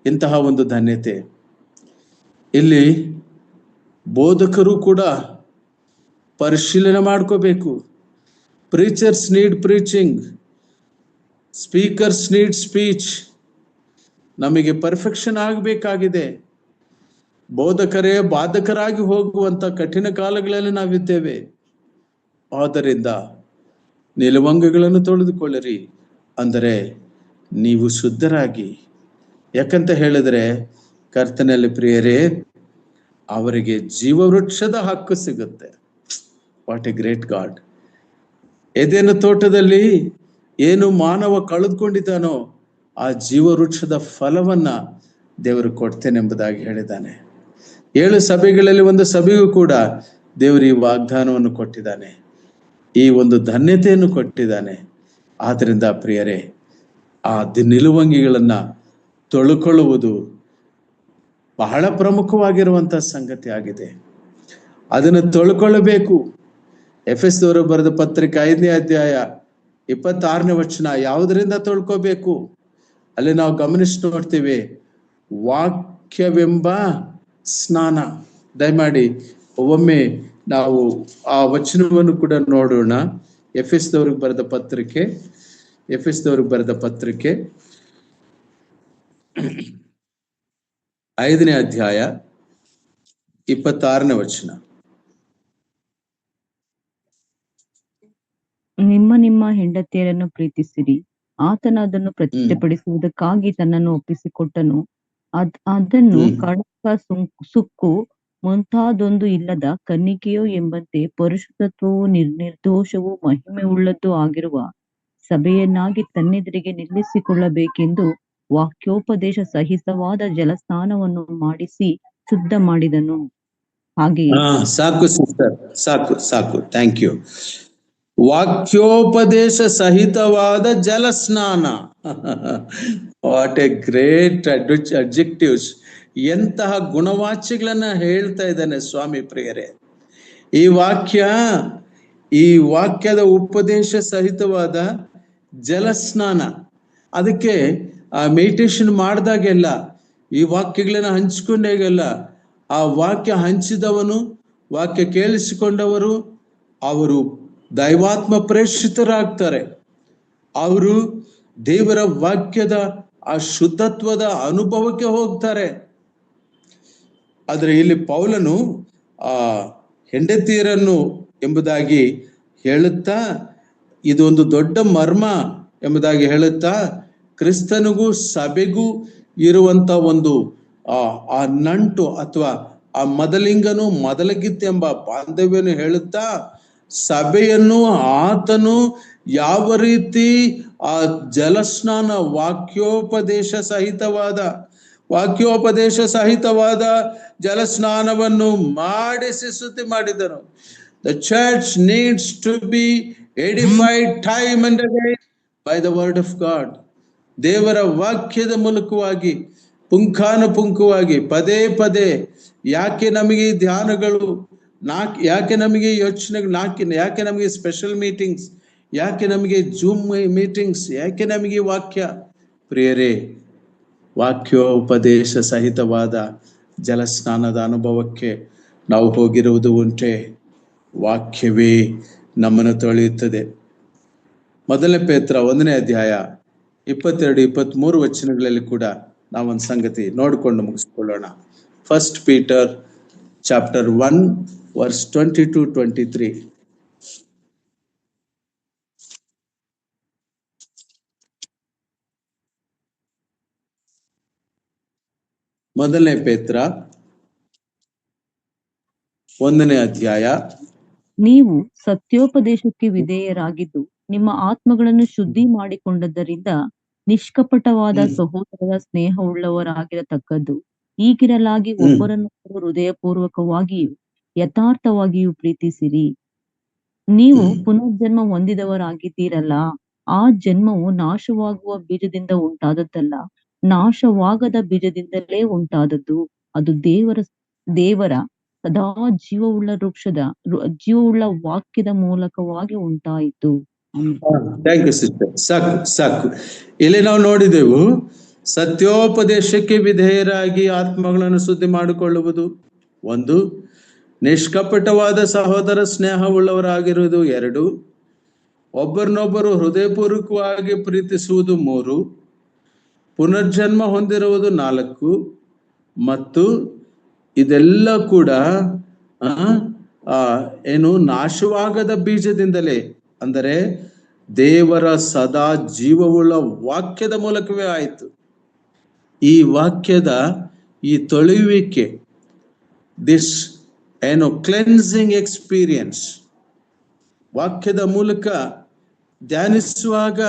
ಇಂತಹ ಒಂದು ಧನ್ಯತೆ ಇಲ್ಲಿ ಬೋಧಕರು ಕೂಡ ಪರಿಶೀಲನೆ ಮಾಡ್ಕೋಬೇಕು. Preachers need preaching, speakers need speech. ನಮಗೆ ಪರ್ಫೆಕ್ಷನ್ ಆಗಬೇಕಾಗಿದೆ. ಬೋಧಕರೇ ಬಾಧಕರಾಗಿ ಹೋಗುವಂತ ಕಠಿಣ ಕಾಲಗಳಲ್ಲಿ ನಾವಿದ್ದೇವೆ. ಆದ್ದರಿಂದ ನಿಲುವಂಗಿಗಳನ್ನು ತೊಳೆದುಕೊಳ್ಳಿರಿ, ಅಂದರೆ ನೀವು ಶುದ್ಧರಾಗಿ. ಯಾಕಂತ ಹೇಳಿದ್ರೆ ಕರ್ತನಲ್ಲಿ ಪ್ರಿಯರೇ, ಅವರಿಗೆ ಜೀವವೃಕ್ಷದ ಹಕ್ಕು ಸಿಗುತ್ತೆ. What a great God. Eden ತೋಟದಲ್ಲಿ ಏನು ಮಾನವ ಕಳೆದುಕೊಂಡಿದ್ದಾನೋ ಆ ಜೀವವೃಕ್ಷದ ಫಲವನ್ನ ದೇವರು ಕೊಡ್ತೇನೆಂಬುದಾಗಿ ಹೇಳಿದ್ದಾನೆ. 7 ಸಭೆಗಳಲ್ಲಿ ಒಂದು ಸಭೆಗೂ ಕೂಡ ದೇವರು ಈ ವಾಗ್ದಾನವನ್ನು ಕೊಟ್ಟಿದ್ದಾನೆ, ಈ ಒಂದು ಧನ್ಯತೆಯನ್ನು ಕೊಟ್ಟಿದ್ದಾನೆ. ಆದ್ರಿಂದ ಪ್ರಿಯರೇ, ಆ ನಿಲುವಂಗಿಗಳನ್ನ ತೊಳುಕೊಳ್ಳುವುದು ಬಹಳ ಪ್ರಮುಖವಾಗಿರುವಂತಹ ಸಂಗತಿ ಆಗಿದೆ. ಅದನ್ನು ತೊಳ್ಕೊಳ್ಳಬೇಕು. ಎಫೆಸದವರು ಬರೆದ ಪತ್ರಿಕೆ 5ನೇ ಅಧ್ಯಾಯ 26ನೇ ವಚನ ಯಾವುದರಿಂದ ತೊಳ್ಕೋಬೇಕು? ಅಲ್ಲಿ ನಾವು ಗಮನಿಸಿ ನೋಡ್ತೀವಿ, ವಾಕ್ಯವೆಂಬ ಸ್ನಾನ. ದಯಮಾಡಿ ಒಮ್ಮೆ ನಾವು ಆ ವಚನವನ್ನು ಕೂಡ ನೋಡೋಣ. ಎಫೆಸದವರಿಗೆ ಬರೆದ ಪತ್ರಿಕೆ 5ನೇ ಅಧ್ಯಾಯ 26ನೇ ವಚನ. ನಿಮ್ಮ ಹೆಂಡತಿಯರನ್ನು ಪ್ರೀತಿಸಿರಿ, ಆತನ ಅದನ್ನು ಪ್ರತಿಷ್ಠೆಪಡಿಸುವುದಕ್ಕಾಗಿ ತನ್ನನ್ನು ಒಪ್ಪಿಸಿಕೊಟ್ಟನು. ಅದನ್ನು ಕಳಂಕ, ಸುಕ್ಕು ಮುಂತಾದೊಂದು ಇಲ್ಲದ ಕನ್ನಿಕೆಯೋ ಎಂಬಂತೆ ಪರಿಶುದ್ಧತ್ವವು ನಿರ್ದೋಷವೂ ಮಹಿಮೆ ಉಳ್ಳದ್ದೂ ಆಗಿರುವ ಸಭೆಯನ್ನಾಗಿ ತನ್ನೆದುರಿಗೆ ನಿಲ್ಲಿಸಿಕೊಳ್ಳಬೇಕೆಂದು ವಾಕ್ಯೋಪದೇಶ ಸಹಿತವಾದ ಜಲಸ್ನಾನವನ್ನು ಮಾಡಿಸಿ ಶುದ್ಧ ಮಾಡಿದನು. ಹಾಗೆಯೇ ಸಾಕು ಸಿಸ್ಟರ್, ಸಾಕು. Thank you. ವಾಕ್ಯೋಪದೇಶ ಸಹಿತವಾದ ಜಲಸ್ನಾನ. What a great adjectives. ಎಂತಹ ಗುಣವಾಚ್ಯಗಳನ್ನ ಹೇಳ್ತಾ ಇದ್ದಾನೆ ಸ್ವಾಮಿ ಪ್ರಿಯರೇ. ಈ ವಾಕ್ಯದ ಉಪದೇಶ ಸಹಿತವಾದ ಜಲಸ್ನಾನ. ಅದಕ್ಕೆ ಮೆಡಿಟೇಷನ್ ಮಾಡಿದಾಗೆಲ್ಲ, ಈ ವಾಕ್ಯಗಳನ್ನ ಹಂಚಿಕೊಂಡಾಗೆಲ್ಲ, ಆ ವಾಕ್ಯ ಹಂಚಿದವನು, ವಾಕ್ಯ ಕೇಳಿಸಿಕೊಂಡವರು ಅವರು ದೈವಾತ್ಮ ಪ್ರೇಷಿತರಾಗ್ತಾರೆ. ಅವರು ದೇವರ ವಾಕ್ಯದ ಆ ಶುದ್ಧತ್ವದ ಅನುಭವಕ್ಕೆ ಹೋಗ್ತಾರೆ. ಆದರೆ ಇಲ್ಲಿ ಪೌಲನು ಹೆಂಡತಿಯರನ್ನು ಎಂಬುದಾಗಿ ಹೇಳುತ್ತಾ, ಇದು ಒಂದು ದೊಡ್ಡ ಮರ್ಮ ಎಂಬುದಾಗಿ ಹೇಳುತ್ತಾ, ಕ್ರಿಸ್ತನಿಗೂ ಸಭೆಗೂ ಇರುವಂತ ಒಂದು ಆ ನಂಟು ಅಥವಾ ಆ ಮೊದಲಿಂಗನು ಮೊದಲಗಿತ್ತೆಂಬ ಬಾಂಧವ್ಯನು ಹೇಳುತ್ತಾ ಸಭೆಯನ್ನು ಆತನು ಯಾವ ರೀತಿ ಆ ಜಲಸ್ನಾನ ವಾಕ್ಯೋಪದೇಶ ಸಹಿತವಾದ ಜಲಸ್ನಾನವನ್ನು ಮಾಡಿಸಿ ಸ್ತುತಿ ಮಾಡಿದನು. The church needs to be edified time and again by the word of God. ದೇವರ ವಾಕ್ಯದ ಮೂಲಕವಾಗಿ ಪುಂಖಾನುಪುಂಖವಾಗಿ ಪದೇ ಪದೇ ಯಾಕೆ ನಮಗೆ ಧ್ಯಾನಗಳು, ಯಾಕೆ ನಮಗೆ ಯೋಚನೆಗಳು, ಯಾಕೆ ನಮಗೆ ಸ್ಪೆಷಲ್ ಮೀಟಿಂಗ್ಸ್, ಯಾಕೆ ನಮಗೆ ಜೂಮ್ ಮೀಟಿಂಗ್ಸ್, ಯಾಕೆ ನಮಗೆ ವಾಕ್ಯ? ಪ್ರಿಯರೇ, ವಾಕ್ಯೋಪದೇಶ ಸಹಿತವಾದ ಜಲಸ್ನಾನದ ಅನುಭವಕ್ಕೆ ನಾವು ಹೋಗಿರುವುದು ಉಂಟೆ. ವಾಕ್ಯವೇ ನಮ್ಮನ್ನು ತೊಳೆಯುತ್ತದೆ. ಮೊದಲನೇ ಪೇತ್ರ 1ನೇ ಅಧ್ಯಾಯ 22-23 ವಚನಗಳಲ್ಲಿ ಕೂಡ ನಾವೊಂದು ಸಂಗತಿ ನೋಡಿಕೊಂಡು ಮುಗಿಸ್ಕೊಳ್ಳೋಣ. 1 Peter chapter 1 verse 20-23. ಮೊದಲನೇ ಪೇತ್ರ 1ನೇ ಅಧ್ಯಾಯ. ನೀವು ಸತ್ಯೋಪದೇಶಕ್ಕೆ ವಿಧೇಯರಾಗಿದ್ದು ನಿಮ್ಮ ಆತ್ಮಗಳನ್ನು ಶುದ್ಧಿ ಮಾಡಿಕೊಂಡದ್ದರಿಂದ ನಿಷ್ಕಪಟವಾದ ಸಹೋದರರ ಸ್ನೇಹವುಳ್ಳವರಾಗಿರತಕ್ಕದ್ದು. ಹೀಗಿರಲಾಗಿ ಒಬ್ಬರನ್ನೊಬ್ಬರು ಹೃದಯಪೂರ್ವಕವಾಗಿಯೂ ಯಥಾರ್ಥವಾಗಿಯೂ ಪ್ರೀತಿಸಿರಿ. ನೀವು ಪುನರ್ಜನ್ಮ ಹೊಂದಿದವರಾಗಿದ್ದೀರಲ್ಲ. ಆ ಜನ್ಮವು ನಾಶವಾಗುವ ಬೀಜದಿಂದ ಉಂಟಾದದ್ದಲ್ಲ, ನಾಶವಾಗದ ಬೀಜದಿಂದಲೇ ಉಂಟಾದದ್ದು. ಅದು ದೇವರ ಸದಾ ಜೀವವುಳ್ಳ ವಾಕ್ಯದ ಮೂಲಕವಾಗಿ ಉಂಟಾಯಿತು. Thank you sister. ಸಾಕು. ಇಲ್ಲಿ ನಾವು ನೋಡಿದೆವು, ಸತ್ಯೋಪದೇಶಕ್ಕೆ ವಿಧೇಯರಾಗಿ ಆತ್ಮಗಳನ್ನು ಶುದ್ಧಿ ಮಾಡಿಕೊಳ್ಳುವುದು 1, ನಿಷ್ಕಪಟವಾದ ಸಹೋದರ ಸ್ನೇಹವುಳ್ಳವರಾಗಿರುವುದು 2, ಒಬ್ಬರನ್ನೊಬ್ಬರು ಹೃದಯಪೂರ್ವಕವಾಗಿ ಪ್ರೀತಿಸುವುದು 3, ಪುನರ್ಜನ್ಮ ಹೊಂದಿರುವುದು 4, ಮತ್ತು ಇದೆಲ್ಲ ಕೂಡ ನಾಶವಾಗದ ಬೀಜದಿಂದಲೇ, ಅಂದರೆ ದೇವರ ಸದಾ ಜೀವವುಳ್ಳ ವಾಕ್ಯದ ಮೂಲಕವೇ ಆಯಿತು. ಈ ವಾಕ್ಯದ ಈ ತೊಳೆಯುವಿಕೆ, ದಿಸ್ ಕ್ಲೆನ್ಸಿಂಗ್ ಎಕ್ಸ್ಪೀರಿಯನ್ಸ್, ವಾಕ್ಯದ ಮೂಲಕ ಧ್ಯಾನಿಸುವಾಗ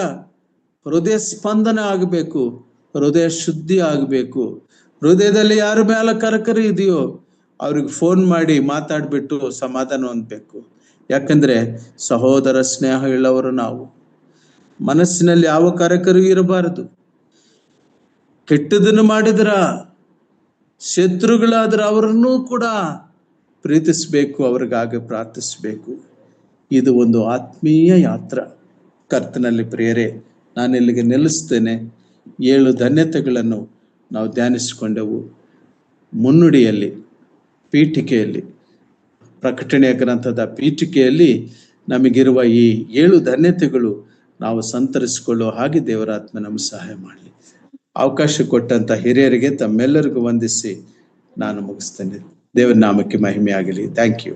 ಹೃದಯ ಸ್ಪಂದನ ಆಗಬೇಕು, ಹೃದಯ ಶುದ್ಧಿ ಆಗಬೇಕು. ಹೃದಯದಲ್ಲಿ ಯಾರ ಮೇಲೆ ಕರಕರಿ ಇದೆಯೋ ಅವ್ರಿಗೆ ಫೋನ್ ಮಾಡಿ ಮಾತಾಡ್ಬಿಟ್ಟು ಸಮಾಧಾನ ಹೊಂದಬೇಕು. ಯಾಕಂದ್ರೆ ಸಹೋದರ ಸ್ನೇಹ ಉಳ್ಳವರು ನಾವು. ಮನಸ್ಸಿನಲ್ಲಿ ಯಾವ ಕರಕರಿ ಇರಬಾರದು. ಕೆಟ್ಟದನ್ನು ಮಾಡಿದ್ರ, ಶತ್ರುಗಳಾದ್ರ ಅವರನ್ನೂ ಕೂಡ ಪ್ರೀತಿಸ್ಬೇಕು, ಅವ್ರಿಗಾಗಿ ಪ್ರಾರ್ಥಿಸ್ಬೇಕು. ಇದು ಒಂದು ಆತ್ಮೀಯ ಯಾತ್ರ ಕರ್ತನಲ್ಲಿ. ಪ್ರಿಯರೇ, ನಾನು ಇಲ್ಲಿಗೆ ನಿಲ್ಲಿಸ್ತೇನೆ. 7 ಧನ್ಯತೆಗಳನ್ನು ನಾವು ಧ್ಯಾನಿಸಿಕೊಂಡೆವು. ಮುನ್ನುಡಿಯಲ್ಲಿ, ಪೀಠಿಕೆಯಲ್ಲಿ, ಪ್ರಕಟಣೆಯ ಗ್ರಂಥದ ಪೀಠಿಕೆಯಲ್ಲಿ ನಮಗಿರುವ ಈ 7 ಧನ್ಯತೆಗಳು ನಾವು ಸಂತರಿಸಿಕೊಳ್ಳುವ ಹಾಗೆ ದೇವರಾತ್ಮ ನಮಗೆ ಸಹಾಯ ಮಾಡಲಿ. ಅವಕಾಶ ಕೊಟ್ಟಂತ ಹಿರಿಯರಿಗೆ ತಮ್ಮೆಲ್ಲರಿಗೂ ವಂದಿಸಿ ನಾನು ಮುಗಿಸ್ತೇನೆ. ದೇವರ ನಾಮಕ್ಕೆ ಮಹಿಮೆ ಆಗಲಿ. Thank you.